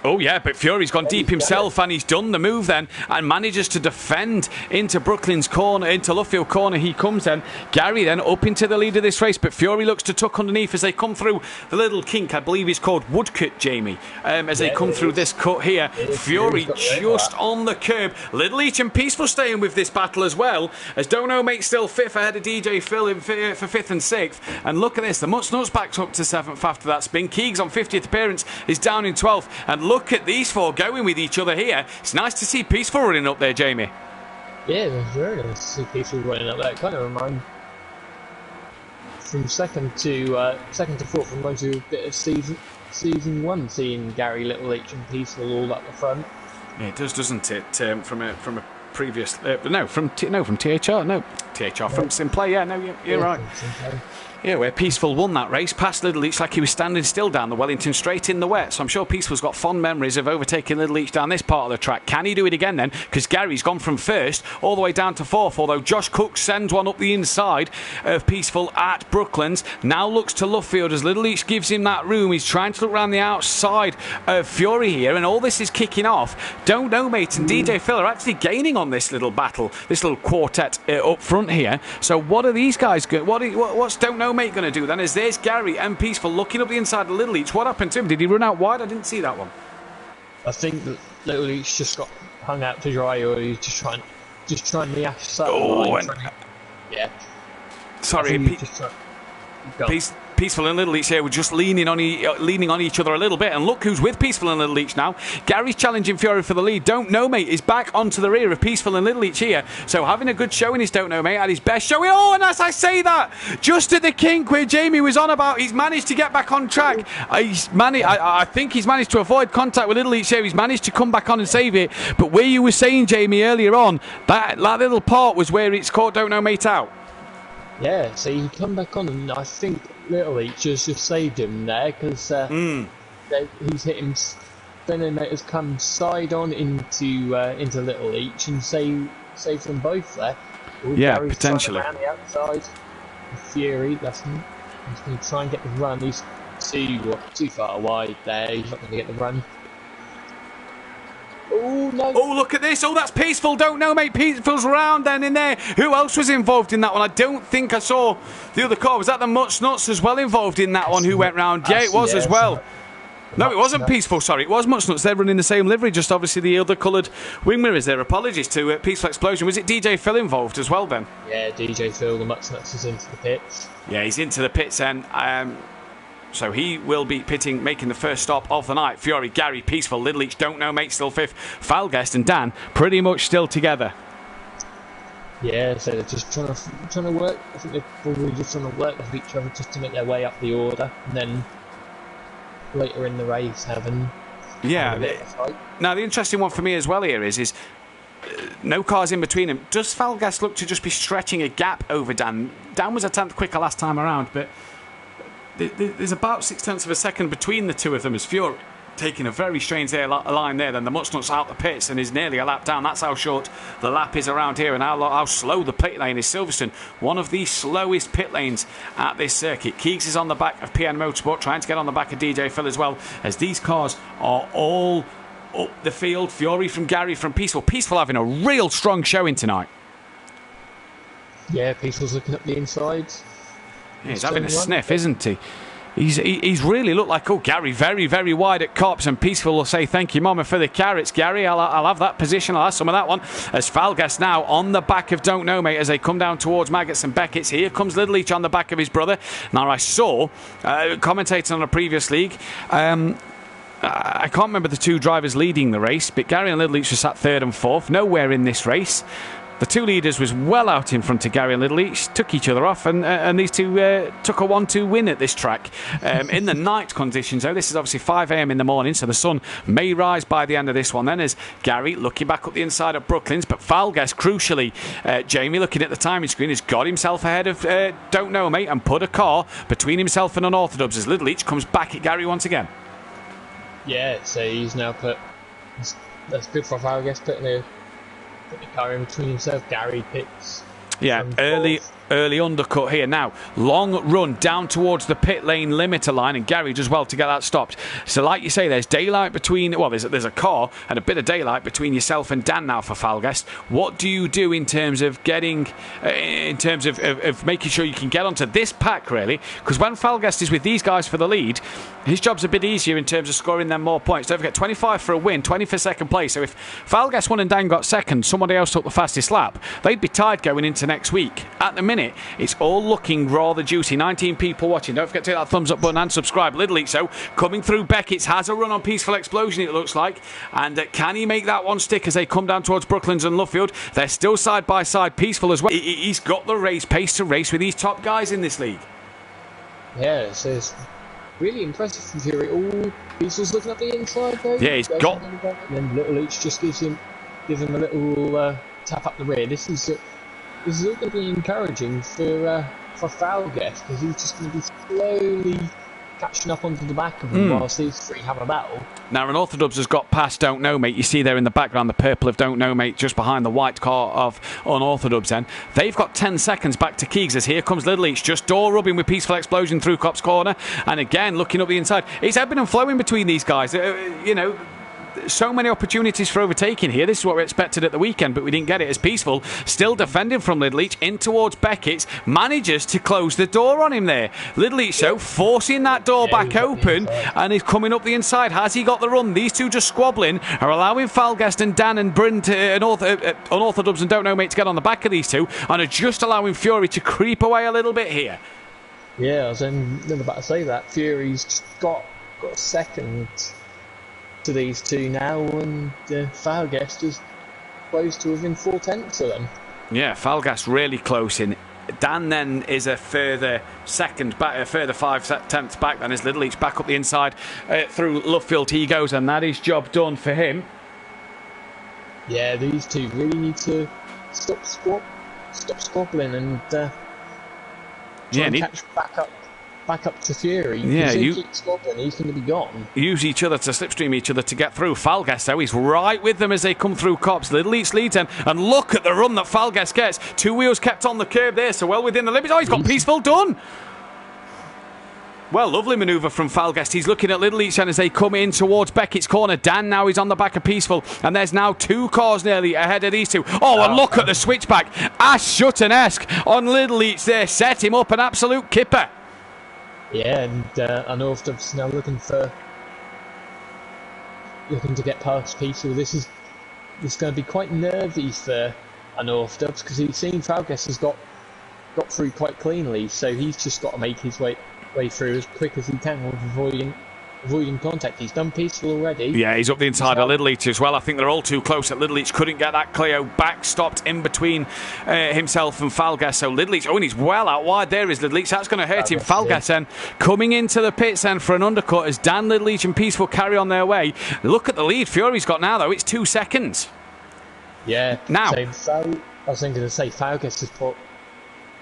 Oh yeah, but Fury's gone deep himself, and he's done the move then and manages to defend into Brooklyn's corner, into Luffield corner. He comes then. Gary then up into the lead of this race, but Fury looks to tuck underneath as they come through the little kink. I believe it's called Woodcut, Jamie. As they come through this cut here, Fury just on the curb. Little Leach and Peaceful staying with this battle as well, as Don't Know Mate still 5th ahead of DJ Phil for 5th and 6th. And look at this, the Mutsnuts back up to 7th after that spin. Keegs on 50th appearance is down in 12th, and look at these 4 going with each other here. It's nice to see Peaceful running up there, Jamie.
Yeah, it was very nice to see Peaceful running up there. It kind of reminds from second to 4th, reminds you a bit of season 1, seeing Gary, Little Leach and Peaceful all up the front.
Yeah, it does, doesn't it? From a previous from THR, from SimPlay. Yeah, no, you're right. Yeah, where Peaceful won that race past Little Leach like he was standing still down the Wellington straight in the wet. So I'm sure Peaceful's got fond memories of overtaking Little Leach down this part of the track. Can he do it again then? Because Gary's gone from 1st all the way down to 4th, although Josh Cook sends one up the inside of Peaceful at Brooklands. Now looks to Luffield as Little Leach gives him that room. He's trying to look around the outside of Fury here, and all this is kicking off. Don't Know Mate and DJ Phil are actually gaining on this little battle, this little quartet up front here. So what are these guys what's Don't Know Mate going to do then? As there's Gary and Peaceful looking up the inside of Little Leach. What happened to him? Did he run out wide? I didn't see that one.
I think that Little Leach just got hung out to dry, or he's just trying the ash. Yeah.
Sorry, Peaceful and Little Leach here were just leaning on each other a little bit, and look who's with Peaceful and Little Leach now. Gary's challenging Fury for the lead. Don't Know Mate is back onto the rear of Peaceful and Little Leach here, so having a good showing is Don't Know Mate at his best showing. Oh, and as I say that, just at the kink where Jamie was on about, he's managed to get back on track. I think he's managed to avoid contact with Little Leach here. He's managed to come back on and save it, but where you were saying, Jamie, earlier on, that little part was where it's caught Don't Know Mate out.
Yeah, so he come back on, and I think Little Leach just saved him there, because he's hit him. Don't Know Mate has come side on into Little Leach and saved them both there. Ooh,
yeah,
Gary's
potentially.
Around the outside, Fury, he's going to try and get the run. He's too far wide there. He's not going to get the run. Oh, no.
Oh, look at this. Oh, that's Peaceful. Don't know, mate. Peaceful's round then in there. Who else was involved in that one? I don't think I saw the other car. Was that the Much Nuts as well involved in that one who went round? Yeah, it was as well. No, it wasn't Peaceful, sorry. It was Much Nuts. They're running the same livery, just obviously the other coloured wing mirrors there. Apologies to Peaceful Explosion. Was it DJ Phil involved as well, Ben?
Yeah, DJ Phil, the Much Nuts, is into the pits.
Yeah, he's into the pits then. So he will be pitting, making the first stop of the night. Fury, Gary, Peaceful, Little Each, Don't Know, Mate, still fifth. Falguest and Dan pretty much still together.
Yeah, so they're just trying to work. I think they're probably just trying to work with each other just to make their way up the order, and then later in the race having a bit of a fight.
Now the interesting one for me as well here is no cars in between them. Does Falguest look to just be stretching a gap over Dan? Dan was a tenth quicker last time around, but there's about 0.6 of a second between the two of them as Fury taking a very strange line there. Then the Much Nuts out the pits and is nearly a lap down. That's how short the lap is around here and how slow the pit lane is. Silverstone, one of the slowest pit lanes at this circuit. Keegs is on the back of PN Motorsport, trying to get on the back of DJ Phil as well, as these cars are all up the field. Fury from Gary from Peaceful. Peaceful having a real strong showing tonight.
Yeah, Peaceful's looking up the inside.
Yeah, he's having a sniff, isn't he? He's really looked like, Gary very, very wide at Cops, and Peaceful will say thank you, Mama, for the carrots. Gary, I'll have that position. I'll have some of that one. As Falguest now on the back of Don't Know, Mate, as they come down towards Maggots and Beckett's. Here comes Little Each on the back of his brother. Now, I saw, commentating on a previous league, I can't remember the two drivers leading the race, but Gary and Little Each were sat third and fourth, nowhere in this race. The two leaders was well out in front of Gary and Little Each, took each other off, and these two took a 1-2 win at this track. In the night conditions, though, this is obviously 5 a.m. in the morning, so the sun may rise by the end of this one. Then as Gary looking back up the inside of Brooklands, but Falguest, crucially, Jamie looking at the timing screen, has got himself ahead of Don't Know, Mate, and put a car between himself and Unorthodox as Little Each comes back at Gary once again.
Yeah, so he's now that's good for Falguest, putting the car in between himself. Gary pits.
Yeah, early undercut here. Now, long run down towards the pit lane limiter line, and Gary does well to get that stopped. So like you say, there's daylight between, well, there's a car and a bit of daylight between yourself and Dan now for Falguest. What do you do in terms of getting, of making sure you can get onto this pack, really? Because when Falguest is with these guys for the lead, his job's a bit easier in terms of scoring them more points. Don't forget, 25 for a win, 20 for second place. So if Falguest won and Dan got second, somebody else took the fastest lap, they'd be tied going into next week. At the minute, it's all looking rather juicy. 19 people watching. Don't forget to hit that thumbs up button and subscribe. Little Each, so coming through Beckett's, has a run on Peaceful Explosion, it looks like. And can he make that one stick as they come down towards Brooklands and Luffield? They're still side by side. Peaceful as well. He's got the race pace to race with these top guys in this league.
Yeah, it's really impressive from Fury. Oh, Peaceful's looking at the inside though.
Yeah, he's got.
And then Little Each just gives him a little tap up the rear. This is all going to be encouraging for Falguest, because he's just going to be slowly catching up onto the back of him whilst these three have a battle.
Now, Unorthodox has got past Don't Know, Mate. You see there in the background the purple of Don't Know, Mate, just behind the white car of Unorthodox then. They've got 10 seconds back to Keegs as here comes Little Each, just door rubbing with Peaceful Explosion through Cop's corner, and again looking up the inside. It's ebbing and flowing between these guys. So many opportunities for overtaking here. This is what we expected at the weekend, but we didn't get it, as Peaceful, still defending from Little Each in towards Beckett's, manages to close the door on him there. Little Each, so forcing that door back open, and he's coming up the inside. Has he got the run? These two just squabbling are allowing Falguest and Dan and Bryn to Unorthodox and Don't Know, Mate, to get on the back of these two, and are just allowing Fury to creep away a little bit here.
Yeah, I was then about to say that. Fury's just got a second to these two now, and Falguest is close to within 4/10 of them. Yeah,
Falguest really close in. Dan then is a further second back, a further 5/10 back. Then is Little Each back up the inside through Luffield he goes, and that is job done for him.
Yeah, these two really need to stop squabbling and try and catch back up to Fury.
Yeah,
you keep squabbling, he's going to be gone.
Use each other to slipstream each other to get through. Falguest, though, he's right with them as they come through Cops. Little Each leads him, and look at the run that Falguest gets. Two wheels kept on the curb there, so well within the limits. Oh, he's got Peaceful done. Well, lovely manoeuvre from Falguest. He's looking at Little Leach and as they come in towards Beckett's corner. Dan now is on the back of Peaceful, and there's now 2 cars nearly ahead of these two. Oh, and look at the switchback. Ash Shutton-esque on Little Leach there. Set him up an absolute kipper.
Yeah, and North Dub's now looking to get past Peaceful. This is going to be quite nervy for North Dubs because he's seen Falguest has got through quite cleanly, so he's just got to make his way through as quick as he can with avoiding contact. He's done Peaceful already.
Yeah, he's up the inside of Little Leach as well. I think they're all too close. That Little Leach couldn't get that Clio back, stopped in between himself and Falguest. So Little Leach, and he's well out wide there is Little Leach. That's going to hurt him. Falguest then coming into the pits then for an undercut as Dan, Little Leach and Peaceful carry on their way. Look at the lead Fury's got now though. It's 2 seconds.
Yeah.
Now.
So I was thinking to say Falguest has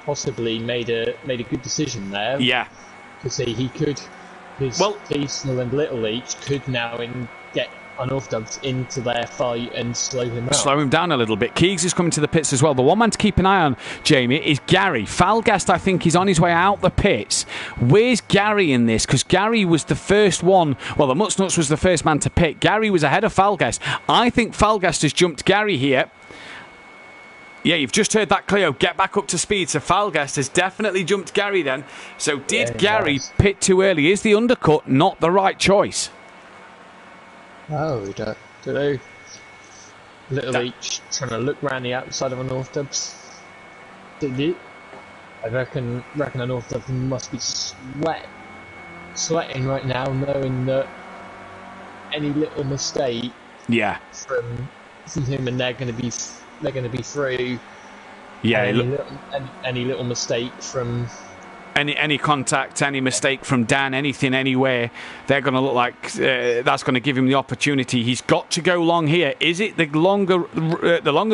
possibly made a good decision there.
Yeah.
To see he could, Peaceful and Little Leach could now get enough Dubs into their fight and slow him out.
Slow him down a little bit. Keegs is coming to the pits as well. The one man to keep an eye on, Jamie, is Gary. Falguest, I think, is on his way out the pits. Where's Gary in this? Because Gary was the first one. Well, the Mutsnuts was the first man to pit. Gary was ahead of Falguest. I think Falguest has jumped Gary here. Yeah, you've just heard that Clio get back up to speed, so Falguest has definitely jumped Gary then. So did Gary pit too early? Is the undercut not the right choice?
Oh, we don't know. Little Leach trying to look round the outside of a North Dubs. I reckon a North Dubs must be sweating right now, knowing that any little mistake from him and they're going to be through.
Yeah,
any little mistake from
any contact, any mistake from Dan, anything, anywhere, they're going to look like that's going to give him the opportunity. He's got to go long here. Is it the longer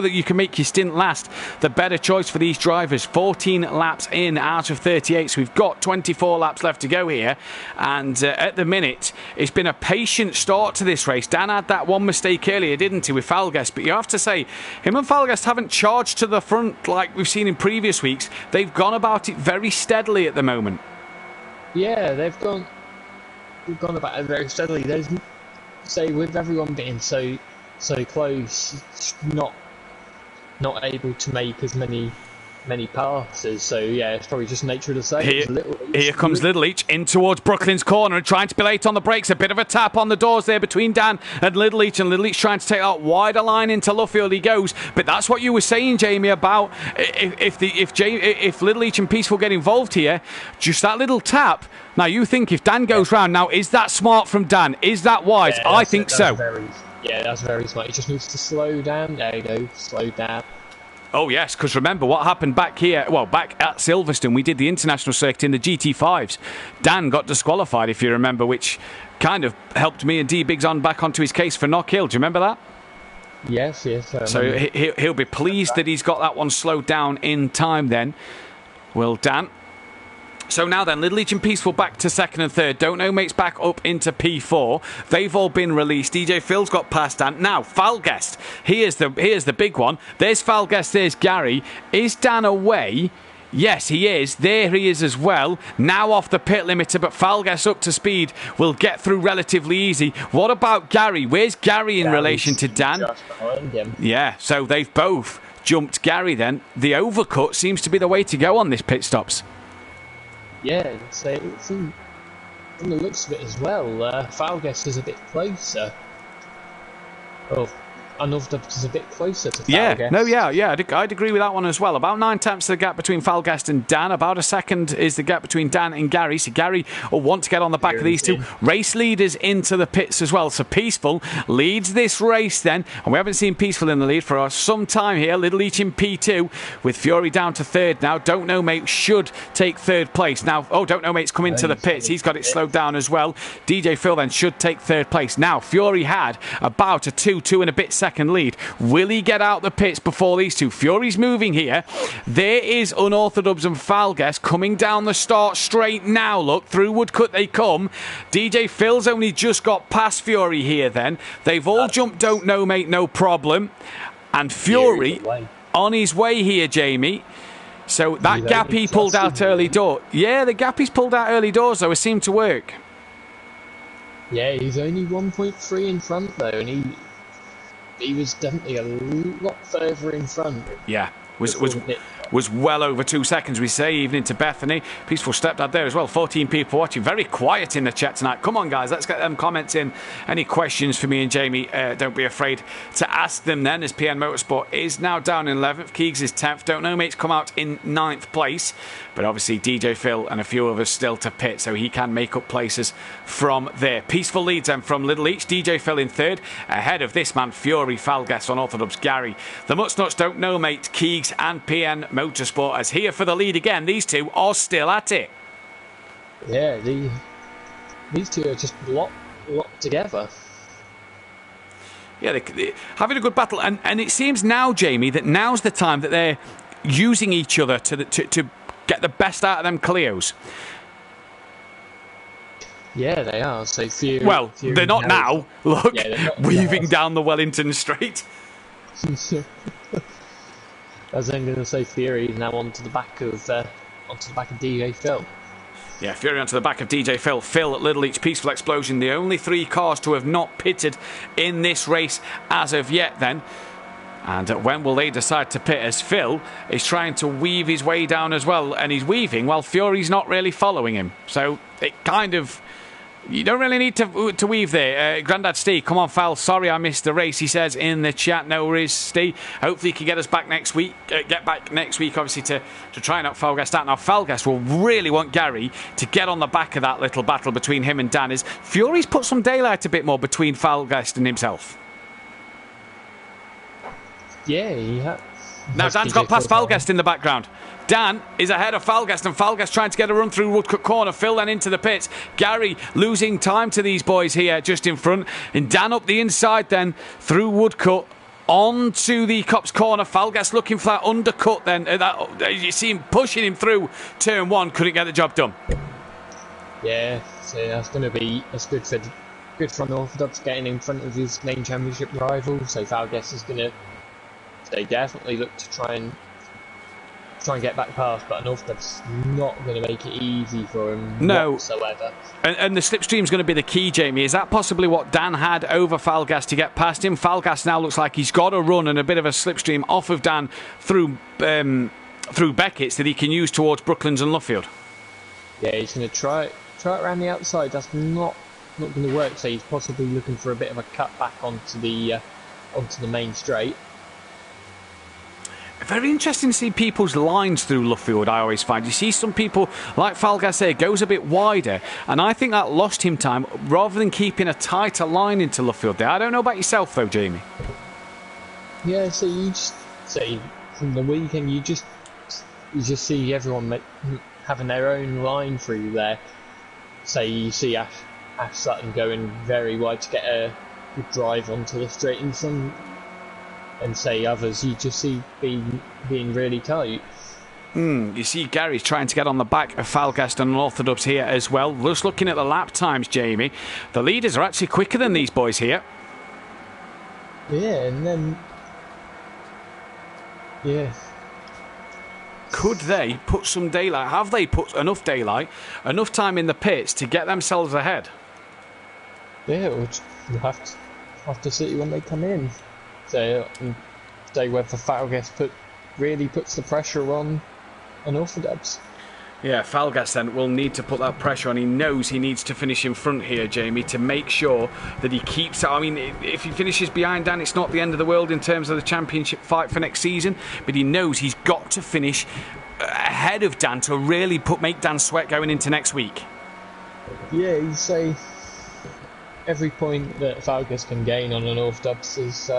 that you can make your stint last, the better choice for these drivers? 14 laps in out of 38, so we've got 24 laps left to go here. And at the minute, it's been a patient start to this race. Dan had that one mistake earlier, didn't he, with Falguest? But you have to say, him and Falguest haven't charged to the front like we've seen in previous weeks. They've gone about it very steadily at the moment.
Yeah, they've gone about it very steadily. There's, say, with everyone being so close, not able to make as many passes. So yeah, it's probably just nature of the same.
Here comes Little Leach in towards Brooklyn's corner and trying to be late on the brakes. A bit of a tap on the doors there between Dan and Little Leach, and Little Leach trying to take that wider line into Luffield. He goes, but that's what you were saying, Jamie, about if Little Leach and Peaceful get involved here, just that little tap. Now you think if Dan goes round, now is that smart from Dan? Is that wise?
Yeah,
I think so.
That's very smart. He just needs to slow down. There you go, slow down.
Oh yes, because remember what happened back here, back at Silverstone, we did the international circuit in the GT5s. Dan got disqualified, if you remember, which kind of helped me and D-Biggs on back onto his case for knock hill. Do you remember that?
Yes.
So he'll be pleased that he's got that one slowed down in time then. Well, Dan. So now then, Little Leach and Peaceful back to second and third. Don't Know Mate's back up into P4. They've all been released. DJ Phil's got past Dan. Now, Falguest. Here's the big one. There's Falguest, there's Gary. Is Dan away? Yes, he is. There he is as well. Now off the pit limiter, but Falguest up to speed will get through relatively easy. What about Gary? Where's Gary in relation to Dan?
Just behind him.
Yeah, so they've both jumped Gary then. The overcut seems to be the way to go on this pit stops.
Yeah, so from the looks of it as well, Falguest is a bit closer. Dubs is a bit closer to Falguest.
I'd agree with that one as well. About 9 tenths the gap between Falguest and Dan. About a second is the gap between Dan and Gary. So Gary will want to get on the back of these two. Race leaders into the pits as well. So Peaceful leads this race then. And we haven't seen Peaceful in the lead for some time here. Little Leach in P2 with Fury down to third now. Don't Know Mate should take third place. Now, Don't Know Mate's come into the pits. He's got it slowed down as well. DJ Phil then should take third place. Now, Fury had about a 2 and a bit second lead. Will he get out the pits before these two? Fury's moving here. There is Unorthodox and Falguest coming down the start straight now. Look, through Woodcut they come. DJ Phil's only just got past Fury here then. They've all jumped Don't Know Mate, no problem. And Fury on his way here, Jamie. So that
He's
gap
only
he pulled
just
out
in
early
there.
door. Yeah, the gap he's pulled out early doors, though, it seemed to work.
Yeah, he's only 1.3 in front though, and he was definitely a lot further in front.
Yeah, was
before the pit.
was well over 2 seconds, we say. Evening to Bethany. Peaceful stepdad there as well. 14 people watching. Very quiet in the chat tonight. Come on, guys. Let's get them comments in. Any questions for me and Jamie? Don't be afraid to ask them then, as PN Motorsport is now down in 11th. Keegs is 10th. Don't know mate's come out in 9th place. But obviously DJ Phil and a few of us still to pit, so he can make up places from there. Peaceful leads then from Little Each. DJ Phil in 3rd. Ahead of this man, Fury, Falgas on Orthodox, Gary. The Mutsnuts don't know mate, Keegs and PN Motorsport as here for the lead again. These two are still at it.
Yeah, these two are just locked together.
Yeah, they're having a good battle. And it seems now, Jamie, that now's the time that they're using each other to get the best out of them Clios.
Yeah, they are. So Fury.
Well,
Fury
they're not now. Look,
Yeah, they're not
weaving
now.
down the Wellington Straight.
I was then going to say Fury is now onto the back of DJ Phil.
Yeah, Fury onto the back of DJ Phil. Phil at Little Each, Peaceful Explosion. The only 3 cars to have not pitted in this race as of yet then. And when will they decide to pit, as Phil is trying to weave his way down as well, and he's weaving while Fury's not really following him. So it kind of... You don't really need to weave there. Grandad Steve, come on, Fal. Sorry I missed the race, he says in the chat. No worries, Steve. Hopefully he can get us back next week. Get back next week, obviously, to try and knock Falgast out. Now, Falgast will really want Gary to get on the back of that little battle between him and Dan. Is Fury's put some daylight a bit more between Falgast and himself?
Yeah, he has.
Now Dan's got past Falgast in the background. Dan is ahead of Falgast, and Falgast trying to get a run through Woodcut corner. Phil then into the pits. Gary losing time to these boys here just in front. And Dan up the inside then through Woodcut onto the Cops corner. Falgast looking for that undercut then. You see him pushing him through turn 1. Couldn't get the job done.
Yeah, so that's going to be good for Unorthodox getting in front of his main championship rival. So Falgast is going to definitely look to try and get back past, but Unorthodox not going to make it easy for him whatsoever.
And the slipstream's going to be the key, Jamie. Is that possibly what Dan had over Falgast to get past him? Falgast now looks like he's got a run and a bit of a slipstream off of Dan through Beckett's that he can use towards Brooklands and Luffield.
Yeah, he's going to try it around the outside. That's not going to work. So he's possibly looking for a bit of a cut back onto the main straight.
Very interesting to see people's lines through Luffield, I always find. You see some people, like Falgas there, goes a bit wider, and I think that lost him time, rather than keeping a tighter line into Luffield there. I don't know about yourself, though, Jamie.
Yeah, so you just say, from the weekend, you just see everyone having their own line through there. Say you see Ash Sutton going very wide to get a good drive onto the straight in front. And say others, you just see being really tight.
You see Gary's trying to get on the back of Falgast and Unorthodox here as well. Just looking at the lap times, Jamie, the leaders are actually quicker than these boys here.
Yeah, and then... Yeah.
Could they put some daylight? Have they put enough daylight, enough time in the pits to get themselves ahead?
Yeah, we'll have to see when they come in. So whether Falgas really puts the pressure on Unorthodox.
Yeah, Falgas then will need to put that pressure on. He knows he needs to finish in front here, Jamie, to make sure that he keeps... I mean, if he finishes behind Dan, it's not the end of the world in terms of the championship fight for next season, but he knows he's got to finish ahead of Dan to really make Dan sweat going into next week.
Yeah, you say every point that Falgas can gain on Unorthodox is...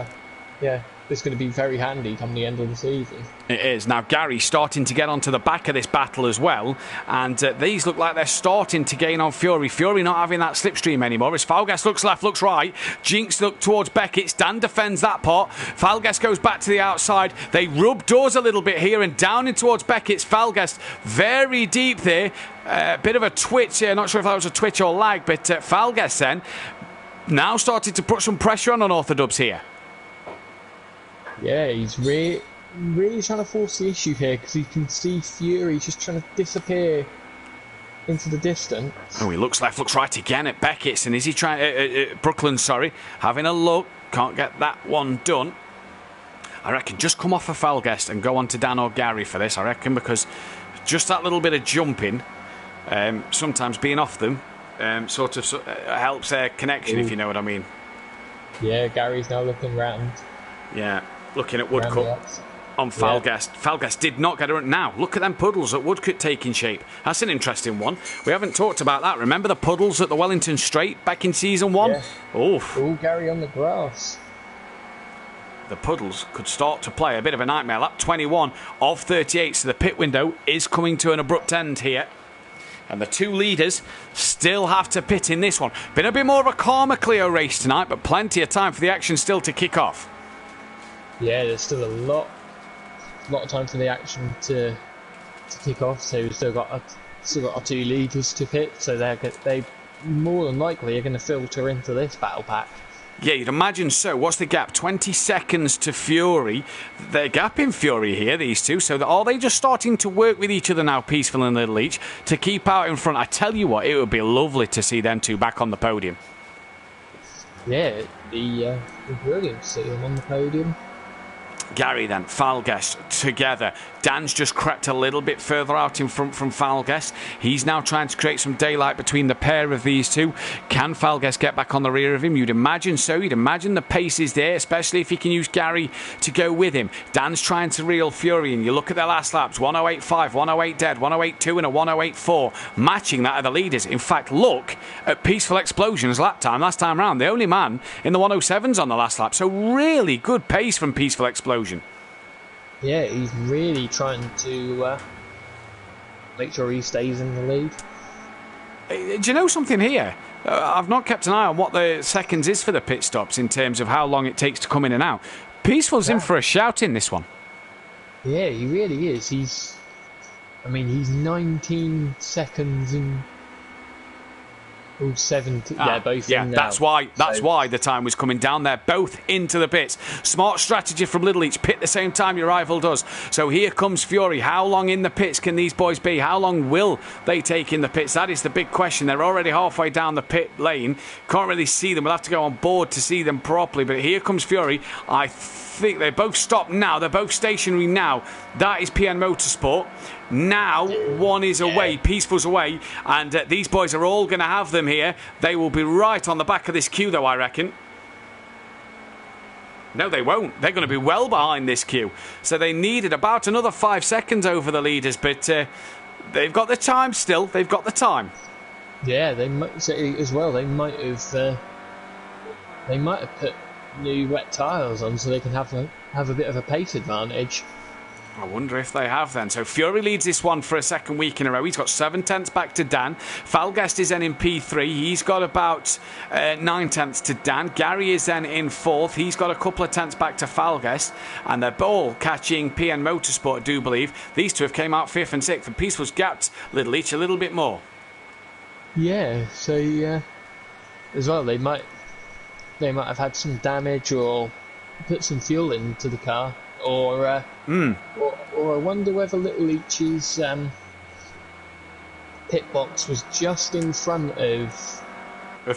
it's going to be very handy come the end of the season.
It is. Now, Gary's starting to get onto the back of this battle as well, and these look like they're starting to gain on Fury. Fury not having that slipstream anymore, as Falgas looks left, looks right. Jinx look towards Beckett's. Dan defends that part. Falgas goes back to the outside. They rub doors a little bit here, and down in towards Beckett's. Falgas very deep there. Bit of a twitch here. Not sure if that was a twitch or lag, but Falgas then now started to put some pressure on Unorthodox here.
Yeah, he's really trying to force the issue here because you can see Fury just trying to disappear into the distance.
Oh, he looks left, looks right again at Beckett's, and is he trying... Brooklyn, sorry, having a look. Can't get that one done. I reckon just come off a Falguest and go on to Dan or Gary for this, I reckon, because just that little bit of jumping, sometimes being off them, sort of helps their connection, if you know what I mean.
Yeah, Gary's now looking round.
Yeah, looking at Woodcut on Falguest. Yeah. Falguest did not get around. Now, look at them puddles at Woodcut taking shape. That's an interesting one. We haven't talked about that. Remember the puddles at the Wellington Straight back in Season 1?
Yeah. Oh, Gary on the grass.
The puddles could start to play a bit of a nightmare. Lap 21 of 38, so the pit window is coming to an abrupt end here. And the two leaders still have to pit in this one. Been a bit more of a calmer Clio race tonight, but plenty of time for the action still to kick off.
Yeah, there's still a lot of time for the action to kick off. So we've still got our two leaders to pit. So they more than likely are going to filter into this battle pack.
Yeah, you'd imagine so. What's the gap? 20 seconds to Fury. They're gapping Fury here, these two. So are they just starting to work with each other now, Peaceful and Little Each, to keep out in front? I tell you what, it would be lovely to see them two back on the podium.
Yeah, it'd be brilliant to see them on the podium.
Gary then, Falguest together. Dan's just crept a little bit further out in front from Falguest. He's now trying to create some daylight between the pair of these two. Can Falguest get back on the rear of him? You'd imagine so. You'd imagine the pace is there, especially if he can use Gary to go with him. Dan's trying to reel Fury in. You look at their last laps, 108.5, 108 dead, 108.2 and a 108.4, matching that of the leaders. In fact, look at Peaceful Explosion's lap time last time round. The only man in the 107s on the last lap. So really good pace from Peaceful Explosion.
Yeah, he's really trying to make sure he stays in the lead.
Do you know something here? I've not kept an eye on what the seconds is for the pit stops in terms of how long it takes to come in and out. Peaceful's in for a shout in this one.
Yeah, he really is. He's 19 seconds in. Oh, 17. Yeah, both in now.
That's why the time was coming down there. Both into the pits. Smart strategy from Little Each. Pit the same time your rival does. So here comes Fury. How long in the pits can these boys be? How long will they take in the pits? That is the big question. They're already halfway down the pit lane. Can't really see them. We'll have to go on board to see them properly. But here comes Fury. I think they both stopped now. They're both stationary now. That is PN Motorsport. Now one is away, Peaceful's away, and these boys are all going to have them here. They will be right on the back of this queue, though, I reckon. No, they won't. They're going to be well behind this queue. So they needed about another 5 seconds over the leaders, but they've got the time still. They've got the time.
Yeah, they might say as well. They might have put new wet tyres on so they can have a bit of a pace advantage.
I wonder if they have then. So Fury leads this one for a second week in a row. He's got 7 tenths back to Dan. Falguest is then in P3. He's got about 9 tenths to Dan. Gary is then in 4th. He's got a couple of tenths back to Falguest. And they're all catching PN Motorsport, I do believe. These two have came out 5th and 6th. And Peaceful's gapped Little Each a little bit more.
Yeah, so as well, they might have had some damage or put some fuel into the car. Or I wonder whether Little Each's pit box was just in front of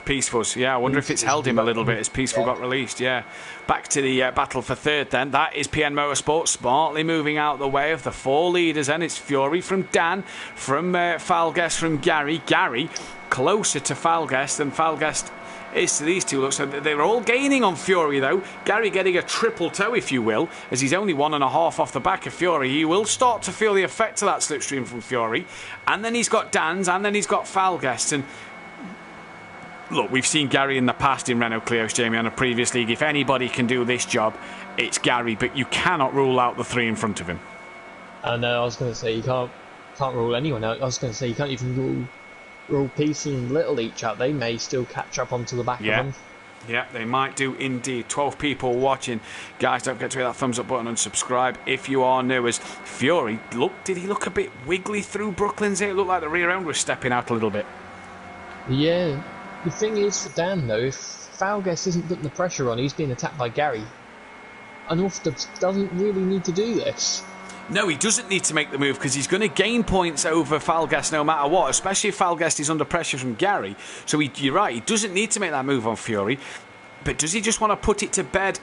Peaceful's. Yeah, I wonder if it's held him a little bit as Peaceful got released. Yeah, back to the battle for 3rd then. That is PN Motorsport smartly moving out the way of the 4 leaders. And it's Fury from Dan, from Falguest, from Gary. Gary closer to Falguest than Falguest is to these two. Look, so they're all gaining on Fury, though. Gary getting a triple toe, if you will, as he's only 1.5 off the back of Fury. He will start to feel the effect of that slipstream from Fury. And then he's got Dan's, and then he's got Falguest. And look, we've seen Gary in the past in Renault Clio's, Jamie, on a previous league. If anybody can do this job, it's Gary, but you cannot rule out the 3 in front of him.
I know, I was going to say, you can't rule anyone out. I was going to say, you can't even rule Peaceful and Little Each out. They may still catch up onto the back of them.
Yeah, they might do indeed. 12 people watching. Guys, don't forget to hit that thumbs up button and subscribe if you are new. As Fury, did he look a bit wiggly through Brooklyn's here? It looked like the rear end was stepping out a little bit.
Yeah, the thing is for Dan though, if Falguest isn't putting the pressure on, he's being attacked by Gary. Unorthodox doesn't really need to do this.
No, he doesn't need to make the move because he's going to gain points over Falgast no matter what, especially if Falgast is under pressure from Gary. So you're right, he doesn't need to make that move on Fury. But does he just want to put it to bed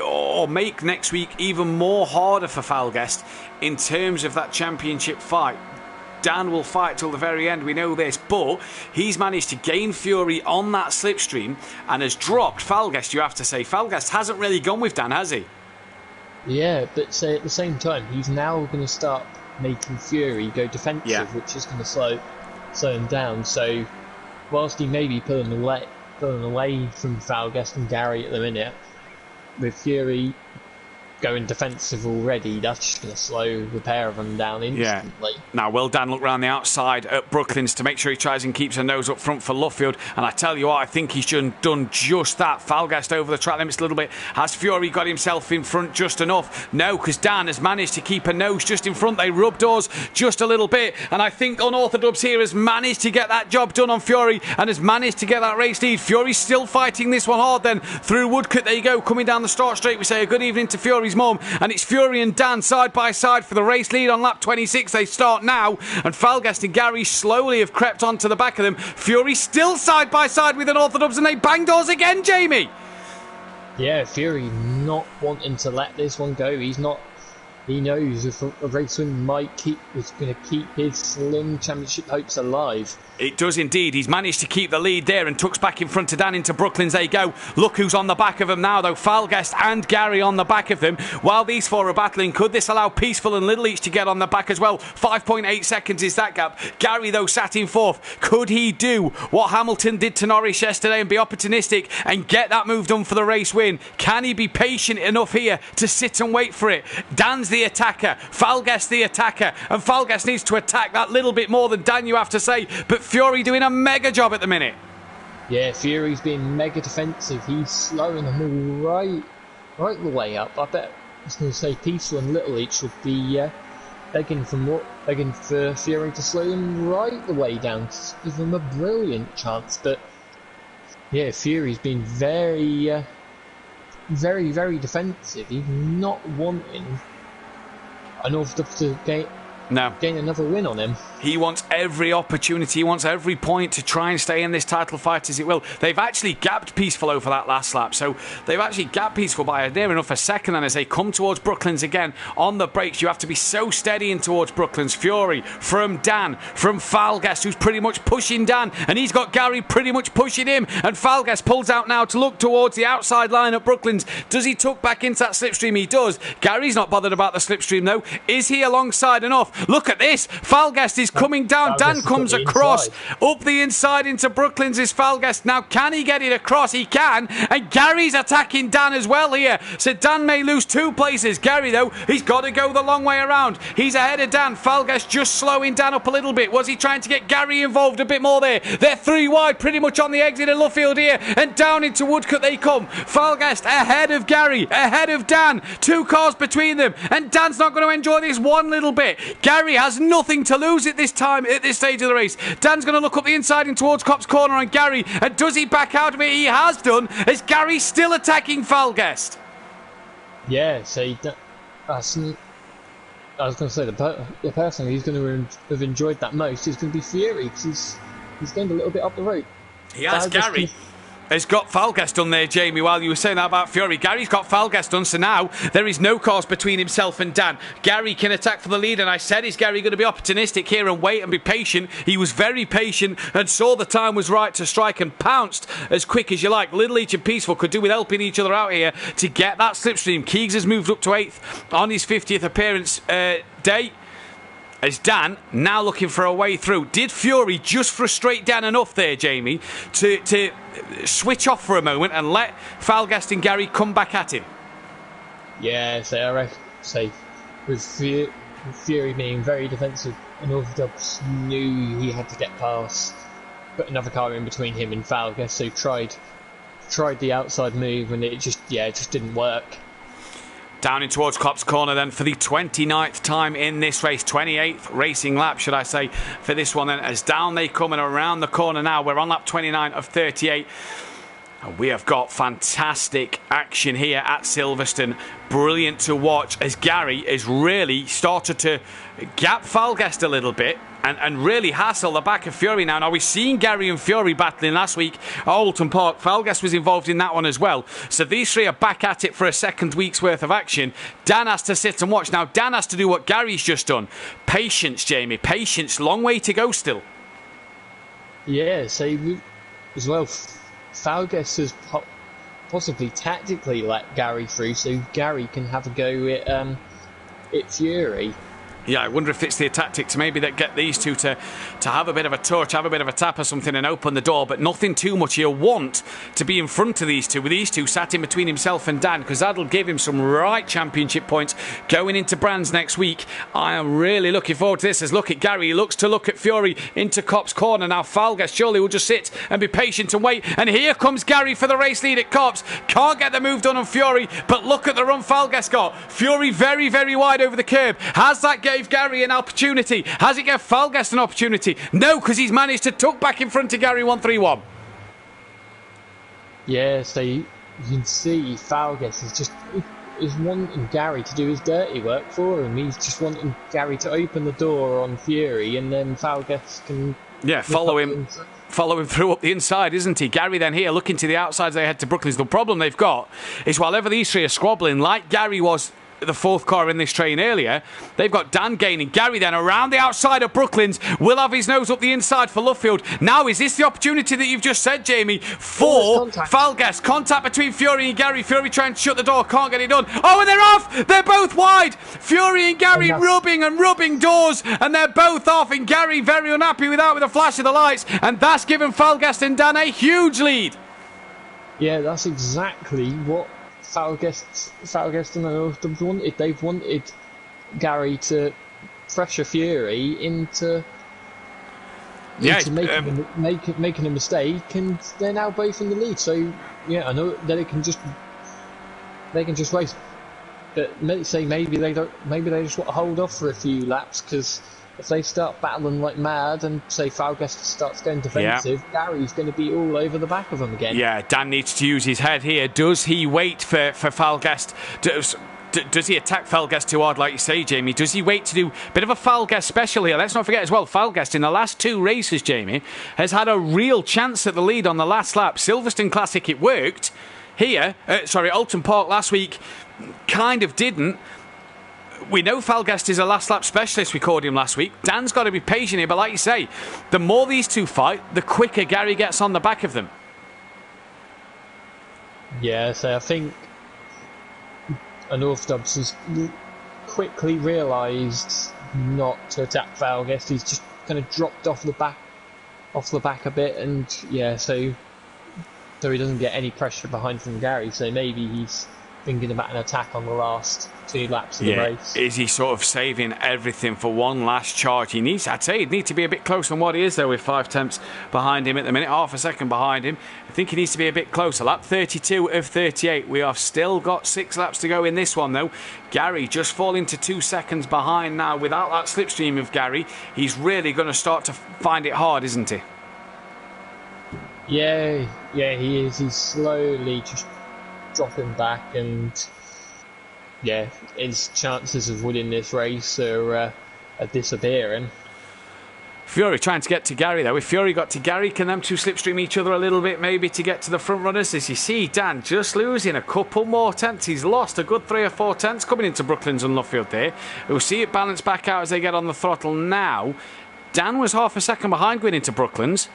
or make next week even more harder for Falgast in terms of that championship fight? Dan will fight till the very end, we know this, but he's managed to gain Fury on that slipstream and has dropped Falgast, you have to say. Falgast hasn't really gone with Dan, has he?
Yeah, but say at the same time, he's now going to start making Fury go defensive, which is going to slow him down. So, whilst he may be pulling away from Falgast and Gary at the minute, with Fury going defensive already, that's just going to slow the pair of them down instantly.
Yeah. Now, will Dan look round the outside at Brooklands to make sure he tries and keeps a nose up front for Luffield? And I tell you what, I think he's done just that. Falgast over the track limits a little bit. Has Fury got himself in front just enough? No, because Dan has managed to keep a nose just in front. They rub doors just a little bit. And I think Unorthodox here has managed to get that job done on Fury and has managed to get that race lead. Fury's still fighting this one hard then through Woodcote. There you go, coming down the start straight. We say a good evening to Fury's mum. And it's Fury and Dan side by side for the race lead on lap 26. They start now. And Falgast and Gary slowly have crept onto the back of them. Fury still side by side with Unorthodox and they bang doors again, Jamie.
Yeah, Fury not wanting to let this one go. He knows if a race win is going to keep his slim championship hopes alive.
It does indeed. He's managed to keep the lead there and tucks back in front of Dan into Brooklands. There you go. Look who's on the back of him now, though. Falgast and Gary on the back of them. While these four are battling, could this allow Peaceful and Little each to get on the back as well? 5.8 seconds is that gap. Gary, though, sat in fourth. Could he do what Hamilton did to Norris yesterday and be opportunistic and get that move done for the race win? Can he be patient enough here to sit and wait for it? Dan's the attacker. Falgast the attacker. And Falgast needs to attack that little bit more than Dan, you have to say. But Fury doing a mega job at the minute.
Yeah, Fury's being mega defensive. He's slowing them all right the way up. I bet I was going to say Peaceful and Little each would be begging for Fury to slow them right the way down to give them a brilliant chance. But yeah, Fury's been very, very defensive. He's not wanting enough to gain another win on him.
He wants every opportunity, he wants every point to try and stay in this title fight as it will. They've actually gapped Peaceful over that last lap, so they've actually gapped Peaceful by near enough a second, and as they come towards Brooklands again on the brakes, you have to be so steady in towards Brooklands. Fury from Dan, from Falgast, who's pretty much pushing Dan, and he's got Gary pretty much pushing him, and Falgast pulls out now to look towards the outside line at Brooklands. Does he tuck back into that slipstream? He does. Gary's not bothered about the slipstream though. Is he alongside enough? Look at this. Falgast is coming down. Dan comes across. Up the inside into Brooklands is Falgast. Now, can he get it across? He can. And Gary's attacking Dan as well here. So Dan may lose 2 places. Gary, though, he's got to go the long way around. He's ahead of Dan. Falgast just slowing Dan up a little bit. Was he trying to get Gary involved a bit more there? They're 3 wide, pretty much on the exit of Luffield here. And down into Woodcote they come. Falgast ahead of Gary, ahead of Dan. 2 cars between them. And Dan's not going to enjoy this one little bit. Gary has nothing to lose at this time, at this stage of the race. Dan's going to look up the inside and towards Cop's Corner on Gary. And does he back out of it? He has done, as Gary's still attacking Falgast.
Yeah, so I was going to say the person who's going to have enjoyed that most is going to be Fury, because he's gained a little bit up the road.
He has. Gary has got Falgast done there, Jamie, while you were saying that about Fury. Gary's got Falgast done, so now there is no cause between himself and Dan. Gary can attack for the lead, and I said, is Gary going to be opportunistic here and wait and be patient? He was very patient and saw the time was right to strike and pounced as quick as you like. Little Each and Peaceful could do with helping each other out here to get that slipstream. Keegs has moved up to 8th on his 50th appearance day. As Dan now looking for a way through. Did Fury just frustrate Dan enough there, Jamie, to switch off for a moment and let Falgast and Gary come back at him?
Yeah, so I reckon, with Fury being very defensive, and Orthodox knew he had to get past, put another car in between him and Falgast, so tried the outside move, and it just didn't work.
Down in towards Cop's Corner then for the 29th time in this race. 28th racing lap, should I say, for this one then. As down they come and around the corner now. We're on lap 29 of 38. And we have got fantastic action here at Silverstone. Brilliant to watch as Gary has really started to gap Falguest a little bit and really hassle the back of Fury now. Now, we've seen Gary and Fury battling last week at Alton Park. Falguest was involved in that one as well. So these three are back at it for a second week's worth of action. Dan has to sit and watch. Now, Dan has to do what Gary's just done. Patience, Jamie. Patience. Long way to go still.
Yeah, so as well, Falguest has possibly tactically let Gary through so Gary can have a go at Fury.
Yeah, I wonder if it's the tactic to maybe that get these two to have a bit of a touch, have a bit of a tap or something and open the door, but nothing too much. He'll want to be in front of these two, with these two sat in between himself and Dan, because that'll give him some right championship points going into Brands next week. I am really looking forward to this. As look at Gary, he looks to look at Fury into Cop's corner. Now Falguest surely will just sit and be patient and wait, and here comes Gary for the race lead at Cop's. Can't get the move done on Fury, but look at the run Falguest got. Fury very, very wide over the curb. Has that gave Gary an opportunity? Has it gave Falguest an opportunity? No, because he's managed to tuck back in front of Gary 131.
Yeah, so you can see Falguest is wanting Gary to do his dirty work for him. He's just wanting Gary to open the door on Fury, and then Falguest can
follow him through up the inside, isn't he? Gary then here looking to the outside as they head to Brooklands. The problem they've got is while ever these three are squabbling, like Gary was the fourth car in this train earlier, they've got Dan gaining. Gary then around the outside of Brooklands will have his nose up the inside for Luffield. Now, is this the opportunity that you've just said, Jamie, for Falguest? Contact between Fury and Gary. Fury trying to shut the door, can't get it done. Oh, and they're off! They're both wide! Fury and Gary rubbing doors, and they're both off, and Gary very unhappy with that with a flash of the lights, and that's given Falguest and Dan a huge lead.
Yeah, that's exactly what Falguest and the wanted. They've wanted Gary to pressure Fury into making a mistake, and they're now both in the lead. So yeah, I know that they can just race, but maybe they just want to hold off for a few laps, because if they start battling like mad and say Falguest starts going defensive, Gary's going to be all over the back of them again. Yeah,
Dan needs to use his head here. Does he wait for Falguest? Does he attack Falguest too hard, like you say, Jamie? Does he wait to do a bit of a Falguest special here? Let's not forget as well, Falguest in the last two races, Jamie, has had a real chance at the lead on the last lap. Silverstone Classic, it worked. Here, Alton Park last week kind of didn't. We know Falguest is a last lap specialist, we called him last week. Dan's got to be patient here, but like you say, the more these two fight, the quicker Gary gets on the back of them.
Yeah, so I think North Dubs has quickly realised not to attack Falguest. He's just kind of dropped off the back a bit, and yeah, so he doesn't get any pressure behind from Gary. So maybe he's thinking about an attack on the last two laps of the race.
Is he sort of saving everything for one last charge? I'd say he'd need to be a bit closer than what he is, though, with 5 tenths behind him at the minute, half a second behind him. I think he needs to be a bit closer. Lap 32 of 38. We have still got 6 laps to go in this one, though. Gary just falling to 2 seconds behind now. Without that slipstream of Gary, he's really going to start to find it hard, isn't he?
Yeah, he is. He's slowly just dropping back, and yeah, his chances of winning this race are disappearing.
Fury trying to get to Gary, though. If Fury got to Gary, can them two slipstream each other a little bit, maybe, to get to the front runners? As you see, Dan just losing a couple more tenths. He's lost a good 3 or 4 tenths coming into Brooklands and Luffield there. We'll see it balance back out as they get on the throttle now. Dan was half a second behind going into Brooklands.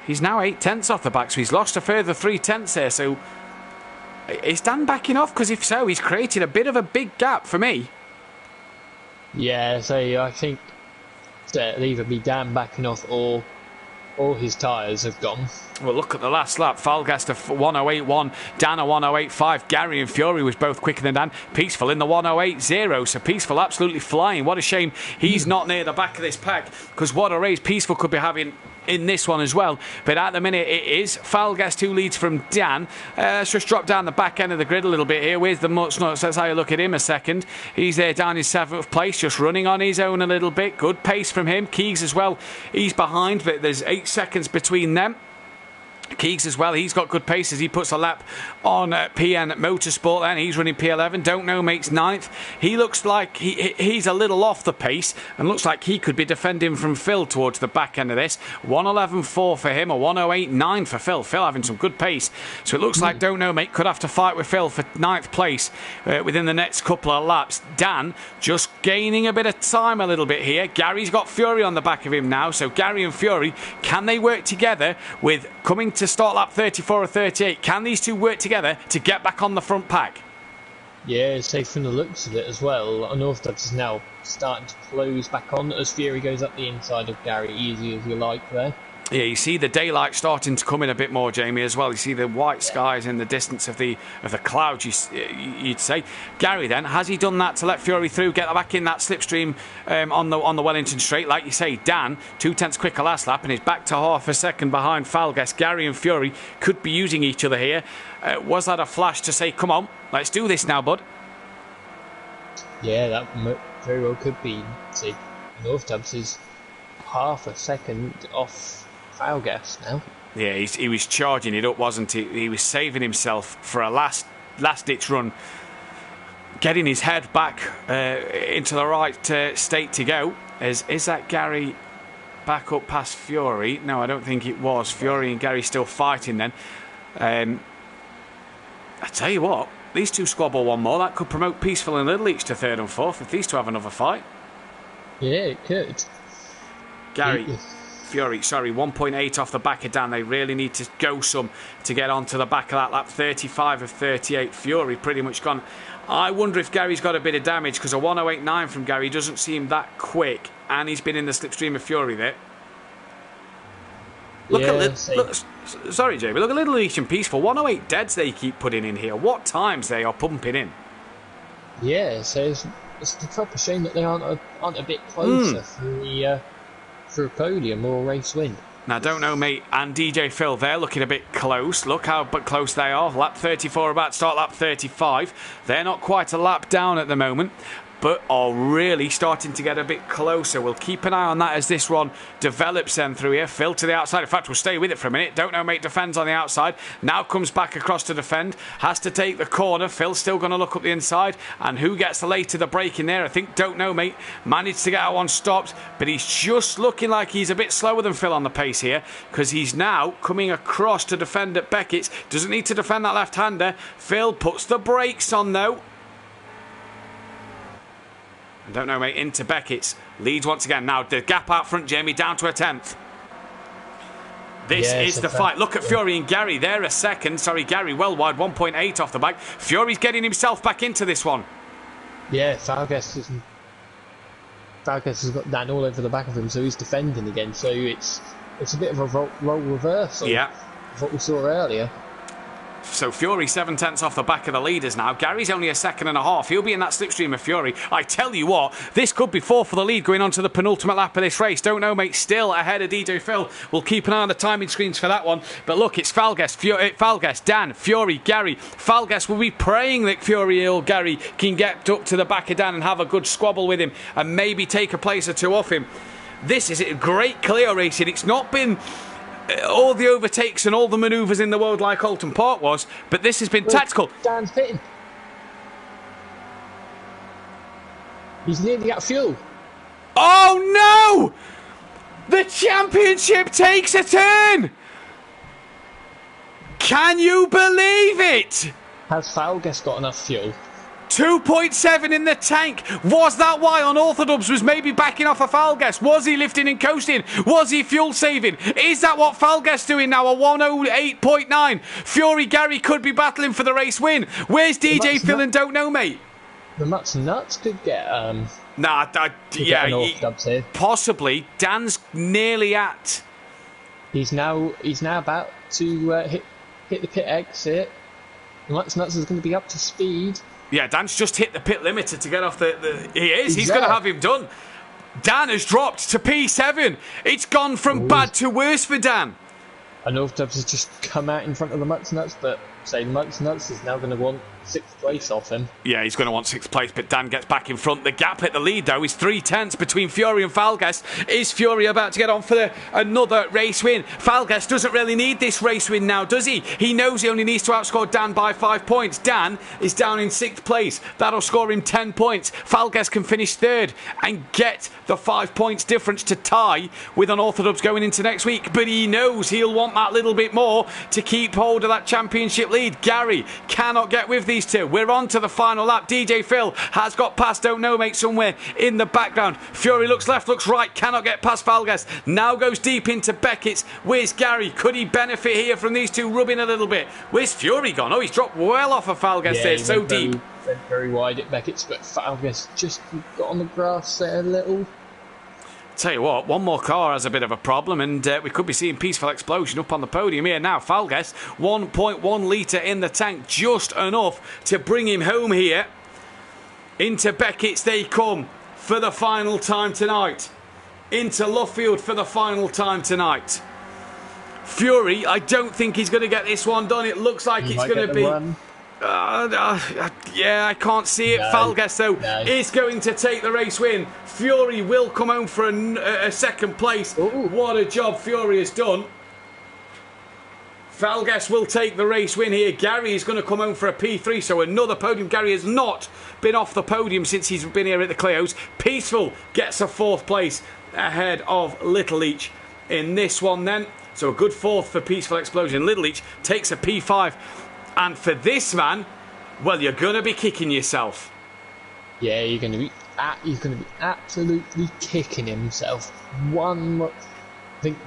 He's now 8 tenths off the back, so he's lost a further 3 tenths there. So is Dan backing off? Because if so, he's created a bit of a big gap for me.
Yeah, so I think it'll either be Dan backing off or all his tyres have gone.
Well, look at the last lap. Falguest a 108.1, Dan a 108.5. Gary and Fury was both quicker than Dan. Peaceful in the 108.0. So Peaceful absolutely flying. What a shame he's not near the back of this pack, because what a race Peaceful could be having in this one as well. But at the minute it is Falguest who leads from Dan. Let's just drop down the back end of the grid a little bit here. Where's the Mutz Nuts? Let's have a look at him a second. He's there down in 7th place, just running on his own a little bit. Good pace from him. Keegs as well, he's behind, but there's 8 seconds between them. Keegs as well, he's got good pace as he puts a lap on PN Motorsport then. He's running P11. Don't know mate's 9th. He looks like he's a little off the pace and looks like he could be defending from Phil towards the back end of this. 111.4 for him, a 108.9 for Phil. Phil having some good pace. So it looks like Don't Know Mate could have to fight with Phil for 9th place within the next couple of laps. Dan just gaining a bit of time a little bit here. Gary's got Fury on the back of him now. So Gary and Fury, can they work together with coming to start lap 34 or 38? Can these two work together to get back on the front pack?
Yeah, so from the looks of it as well, North Dubs is now starting to close back on as Fury goes up the inside of Gary, easy as you like there.
Yeah, you see the daylight starting to come in a bit more, Jamie, as well. You see the white skies in the distance of the clouds, you'd say. Gary, then, has he done that to let Fury through, get back in that slipstream on the Wellington straight? Like you say, Dan, 2/10 quicker last lap, and he's back to half a second behind Falgues. Gary and Fury could be using each other here. Was that a flash to say, come on, let's do this now, bud?
Yeah, that very well could be. See, North Dubs is half a second off Falgues now.
Yeah, he was charging it up, wasn't he? He was saving himself for a last-ditch run, getting his head back into the right state to go. Is that Gary back up past Fury? No, I don't think it was. Fury and Gary still fighting then. I tell you what, these two squabble one more. That could promote Peaceful and Little each to 3rd and 4th if these two have another fight.
Yeah, it could.
Gary... Fury, sorry, 1.8 off the back of Dan. They really need to go some to get onto the back of that lap. 35 of 38. Fury pretty much gone. I wonder if Gary's got a bit of damage because a 108.9 from Gary doesn't seem that quick, and he's been in the slipstream of Fury there. Sorry, Jamie. Look at Little Leash and Peaceful. 108 deads they keep putting in here. What times they are pumping in?
Yeah, so it's the proper shame that they aren't a bit closer for a podium or a race win.
Now, Don't Know Mate and DJ Phil, they're looking a bit close. Look how close they are. Lap 34 about to start lap 35. They're not quite a lap down at the moment, but are really starting to get a bit closer. We'll keep an eye on that as this one develops then through here. Phil to the outside. In fact, we'll stay with it for a minute. Don't Know Mate defends on the outside. Now comes back across to defend. Has to take the corner. Phil's still going to look up the inside. And who gets the late to the break in there? I think Don't Know Mate managed to get that one stopped, but he's just looking like he's a bit slower than Phil on the pace here because he's now coming across to defend at Beckett's. Doesn't need to defend that left-hander. Phil puts the brakes on though. Don't Know Mate into Beckett's. Leads once again. Now the gap out front, Jamie, down to a 10th. This is the fight. Look at Fury and Gary. They're a second. Sorry, Gary well wide. 1.8 off the back. Fury's getting himself back into this one.
Yeah, Falgues has got Dan all over the back of him, so he's defending again. So it's a bit of a role reversal of what we saw earlier.
So Fury 7/10 off the back of the leaders now. Gary's only a second and a half. He'll be in that slipstream of Fury. I tell you what, this could be 4 for the lead going on to the penultimate lap of this race. Don't Know Mate still ahead of DJ Phil. We'll keep an eye on the timing screens for that one. But look, it's Falgues, Dan, Fury, Gary. Falgues will be praying that Fury or Gary can get up to the back of Dan and have a good squabble with him and maybe take a place or two off him. This is a great clear racing. It's not been all the overtakes and all the manoeuvres in the world like Alton Park was, but this has been tactical.
Dan's pitting. He's nearly at fuel.
Oh no! The championship takes a turn! Can you believe it?
Has Falgues got enough fuel?
2.7 in the tank. Was that why Unorthodox was maybe backing off a Falgues? Was he lifting and coasting? Was he fuel saving? Is that what Falgues doing now? A 108.9. Fury Gary could be battling for the race win. Where's DJ Phil and Don't Know Mate?
The Mutt's Nuts could get
Unorthodox here. Possibly. Dan's nearly at.
He's now about to hit the pit exit. The Mutt's Nuts is going to be up to speed.
Yeah, Dan's just hit the pit limiter to get off the he is. He's going to have him done. Dan has dropped to P7. It's gone from bad to worse for Dan.
I know Dubs has just come out in front of the Mutt's Nuts, but say Max Nuts is now going to want 6th place off him.
Yeah, he's going to want 6th place, but Dan gets back in front. The gap at the lead, though, is 3/10 between Fury and Falgas. Is Fury about to get on for another race win? Falgas doesn't really need this race win now, does he? He knows he only needs to outscore Dan by 5 points. Dan is down in 6th place. That'll score him 10 points. Falgas can finish 3rd and get the 5 points difference to tie with Unorthodox going into next week. But he knows he'll want that little bit more to keep hold of that championship lead. Gary cannot get with these two. We're on to the final lap. DJ Phil has got past Don't Know Mate somewhere in the background. Fury looks left, looks right, cannot get past Falgas. Now goes deep into Beckett's. Where's Gary? Could he benefit here from these two rubbing a little bit? Where's Fury gone? Oh, he's dropped well off of Falgas there, so deep.
Went very wide at Beckett's, but Falgas just got on the grass there a little.
Tell you what, one more car has a bit of a problem, and we could be seeing Peaceful Explosion up on the podium here now. Falgas, 1.1 litre in the tank, just enough to bring him home here. Into Beckett's they come for the final time tonight. Into Luffield for the final time tonight. Fury, I don't think he's going to get this one done. It looks like it's going to be... yeah, I can't see it. No, Falgas, though, is going to take the race win. Fury will come home for a 2nd place. Ooh. What a job Fury has done. Falgas will take the race win here. Gary is going to come home for a P3, so another podium. Gary has not been off the podium since he's been here at the Cleos. Peaceful gets a 4th place ahead of Little Leach in this one then. So a good 4th for Peaceful Explosion. Little Leach takes a P5. And for this man, well, you're going to be kicking yourself.
Yeah, you're going to be absolutely kicking himself. I think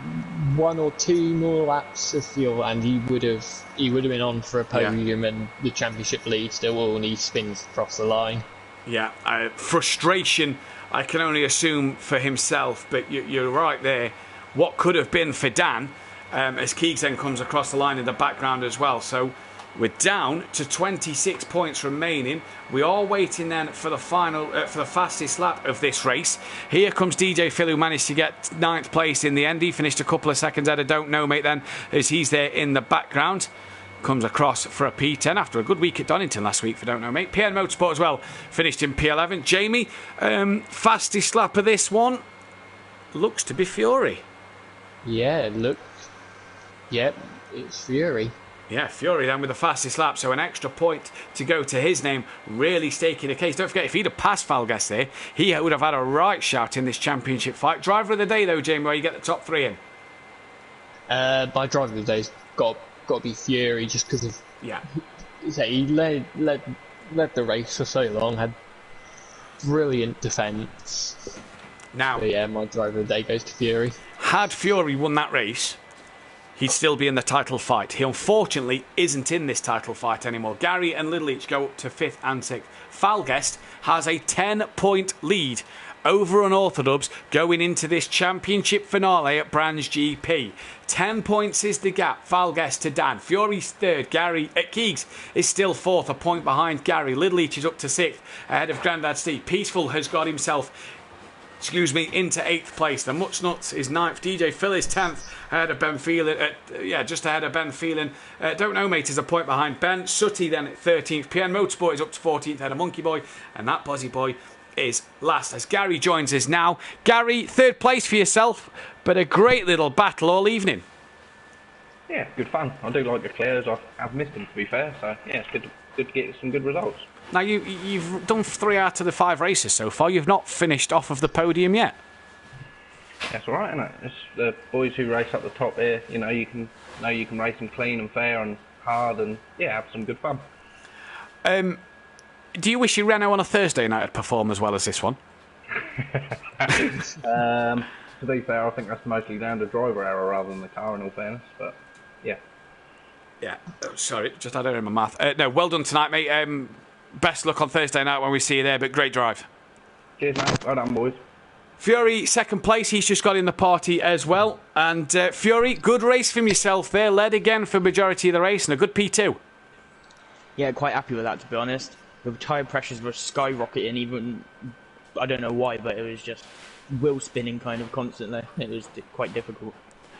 1 or 2 more laps of fuel, and he would have been on for a podium and the championship lead still, and he spins across the line. Yeah,
frustration, I can only assume for himself, but you're right there. What could have been for Dan, as Keegs then comes across the line in the background as well. So we're down to 26 points remaining. We are waiting then for the final, for the fastest lap of this race. Here comes DJ Phil, who managed to get 9th place in the end. He finished a couple of seconds ahead of Don't Know Mate then, as he's there in the background. Comes across for a P10 after a good week at Donington last week for Don't Know Mate. PN Motorsport as well, finished in P11. Jamie, fastest lap of this one looks to be Fury.
Yeah, it's Fury.
Yeah, Fury then with the fastest lap, so an extra point to go to his name, really staking a case. Don't forget, if he'd have passed Falgas there, he would have had a right shout in this championship fight. Driver of the day, though, Jamie, where you get the top 3 in?
My driver of the day's got to be Fury, just because of...
Yeah.
He led the race for so long, had brilliant defence.
Now...
So yeah, my driver of the day goes to Fury.
Had Fury won that race, he'd still be in the title fight. He unfortunately isn't in this title fight anymore. Gary and Little each go up to 5th and 6th. Falgas has a 10-point lead over Unorthodox going into this championship finale at Brands GP. 10 points is the gap. Falgas to Dan. Fury's 3rd. Gary at Keegs is still 4th, a point behind Gary. Little each is up to 6th, ahead of Grandad Steve. Peaceful has got himself into 8th place. The Much Nuts is 9th. DJ Phil is 10th, ahead of Ben Phelan. Just ahead of Ben Phelan. Don't Know Mate is a point behind Ben. Sutty then at 13th. PN Motorsport is up to 14th, ahead of Monkey Boy. And that Bozzy Boy is last, as Gary joins us now. Gary, 3rd place for yourself, but a great little battle all evening.
Yeah, good fun. I do like the clears. I've missed them, to be fair. So, yeah, it's good to get some good results.
Now, you've done 3 out of the 5 races so far. You've not finished off of the podium yet.
That's all right, isn't it? It's the boys who race up the top there. You can race them clean and fair and hard, and yeah, have some good fun.
Do you wish your Renault on a Thursday night had performed as well as this one?
To be fair, I think that's mostly down to driver error rather than the car, in all fairness. But yeah. Yeah.
Sorry, just had error in my math. No, well done tonight, mate. Best luck on Thursday night when we see you there, but great drive.
Cheers, mate. Well done, boys.
Fury, 2nd place. He's just got in the party as well. And Fury, good race from yourself there. Led again for majority of the race and a good P2.
Yeah, quite happy with that, to be honest. The tyre pressures were skyrocketing, even... I don't know why, but it was just wheel spinning kind of constantly. It was quite difficult.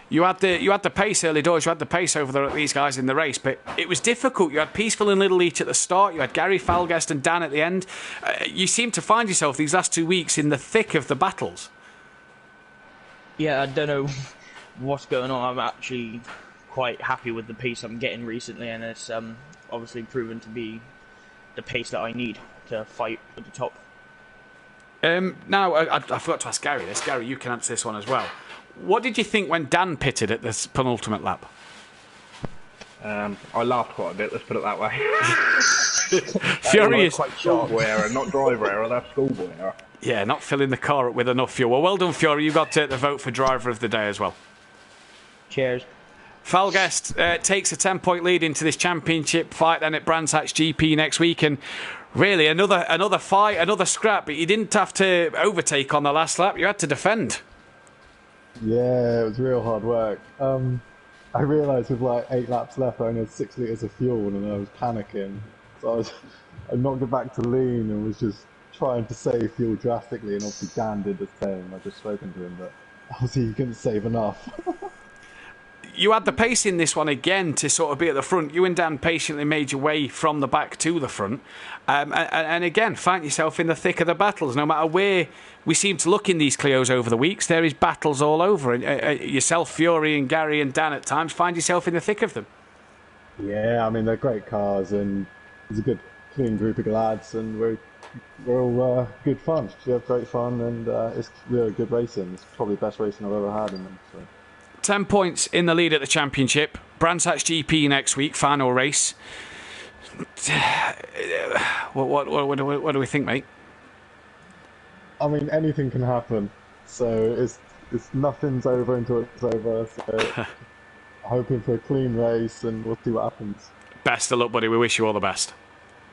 You had the pace early doors. You had the pace over these guys in the race, but it was difficult. You had Peaceful and Little Leach at the start. You had Gary Falguest and Dan at the end. You seem to find yourself these last 2 weeks in the thick of the battles.
Yeah, I don't know what's going on. I'm actually quite happy with the pace I'm getting recently, and it's obviously proven to be the pace that I need to fight at the top.
Now, I forgot to ask Gary this. Gary, you can answer this one as well. What did you think when Dan pitted at this penultimate lap?
I laughed quite a bit, let's put it that way.
Furious.
Schoolboy error, not driver error, that's schoolboy error.
Yeah, not filling the car up with enough fuel. Well done, Fury. You got the vote for driver of the day as well.
Cheers.
Falguest takes a 10-point lead into this championship fight then at Brands Hatch GP next week, and really another fight, another scrap, but you didn't have to overtake on the last lap. You had to defend.
Yeah, it was real hard work. I realised with like 8 laps left, I only had 6 litres of fuel, and I was panicking. So I knocked it back to lean and was just trying to save fuel drastically, and obviously Dan did the same. I just spoken to him, but obviously he couldn't save enough.
You had the pace in this one again to sort of be at the front. You and Dan patiently made your way from the back to the front. And again, find yourself in the thick of the battles. No matter where we seem to look in these Clios over the weeks, there is battles all over. And yourself, Fury and Gary and Dan at times, find yourself in the thick of them.
Yeah, I mean, they're great cars, and it's a good, clean group of lads, and we're all good fun. We have great fun, and it's really good racing. It's probably the best racing I've ever had in them. So.
10 points in the lead at the championship. Brands Hatch GP next week, final race. What do we think, mate?
I mean, anything can happen. So it's nothing's over until it's over. So hoping for a clean race, and we'll see what happens.
Best of luck, buddy. We wish you all the best.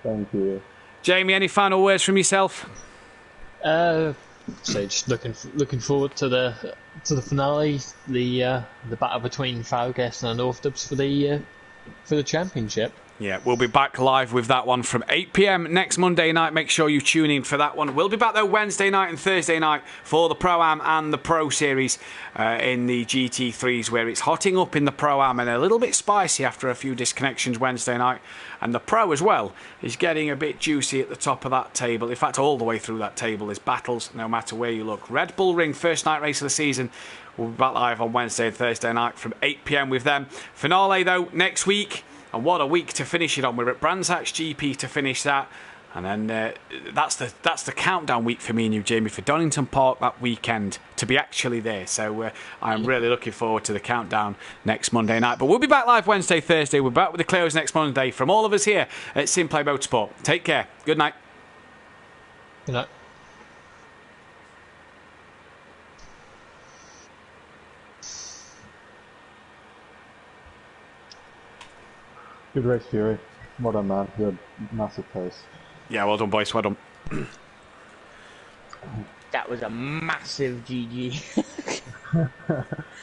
Thank you.
Jamie, any final words from yourself?
So just looking forward to the finale, the battle between Falguest and North Dubs for the championship.
Yeah, we'll be back live with that one from 8 p.m. next Monday night. Make sure you tune in for that one. We'll be back, though, Wednesday night and Thursday night for the Pro-Am and the Pro Series in the GT3s, where it's hotting up in the Pro-Am and a little bit spicy after a few disconnections Wednesday night. And the Pro as well is getting a bit juicy at the top of that table. In fact, all the way through that table is battles, no matter where you look. Red Bull Ring, first night race of the season. We'll be back live on Wednesday and Thursday night from 8 p.m. with them. Finale, though, next week. And what a week to finish it on. We're at Brands Hatch GP to finish that. And then that's the countdown week for me and you, Jamie, for Donington Park that weekend to be actually there. So I'm really looking forward to the countdown next Monday night. But we'll be back live Wednesday, Thursday. We're back with the Clios next Monday. From all of us here at SimPlay Motorsport. Take care. Good night.
Good night.
Good race, Fury. Well done, man. You had massive pace.
Yeah, well done, boys. Well done.
That was a massive GG.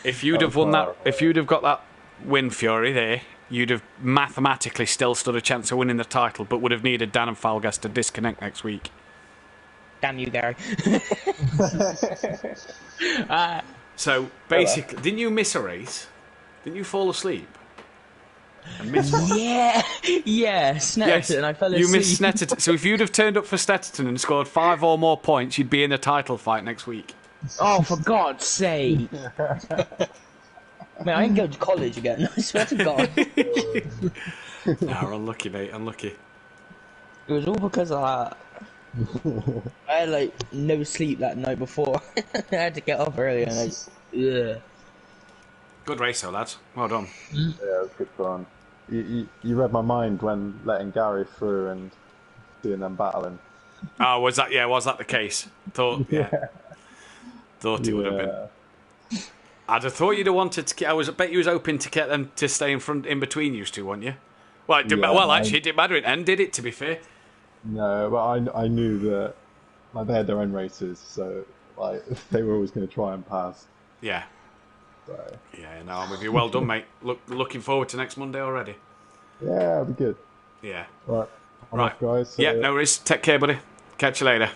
If you'd have won that, if you'd have got that win, Fury, there, you'd have mathematically still stood a chance of winning the title, but would have needed Dan and Falguest to disconnect next week.
Damn you, Gary.
So basically, didn't you miss a race? Didn't you fall asleep? And miss one?
Yeah, Snetterton,
Yes,
I fell asleep.
you missed Snetterton. So if you'd have turned up for Snetterton and scored 5 or more points, you'd be in the title fight next week.
Oh, for God's sake. Man, I ain't going to college again, I swear to God.
No, unlucky, mate, unlucky.
It was all because of that. I had like no sleep that night before. I had to get up early and ugh.
Good race, though, lads. Well done.
Yeah, it was good fun. You read my mind when letting Gary through and seeing them battling.
Oh, was that the case? Thought it would have been. I'd have thought you'd have wanted to. I bet you was hoping to get them to stay in front, in between you two, weren't you? Well, it didn't actually, it didn't matter in the end, did it? To be fair.
No, but I knew that like, they had their own races, so like they were always going to try and pass.
Yeah.
So.
Yeah, no, I'm with you. Well done, mate. Looking forward to next Monday already.
Yeah, it'll be good.
Yeah.
Right, I'm
Right,
off, guys. So
yeah, no worries. Take care, buddy. Catch you later.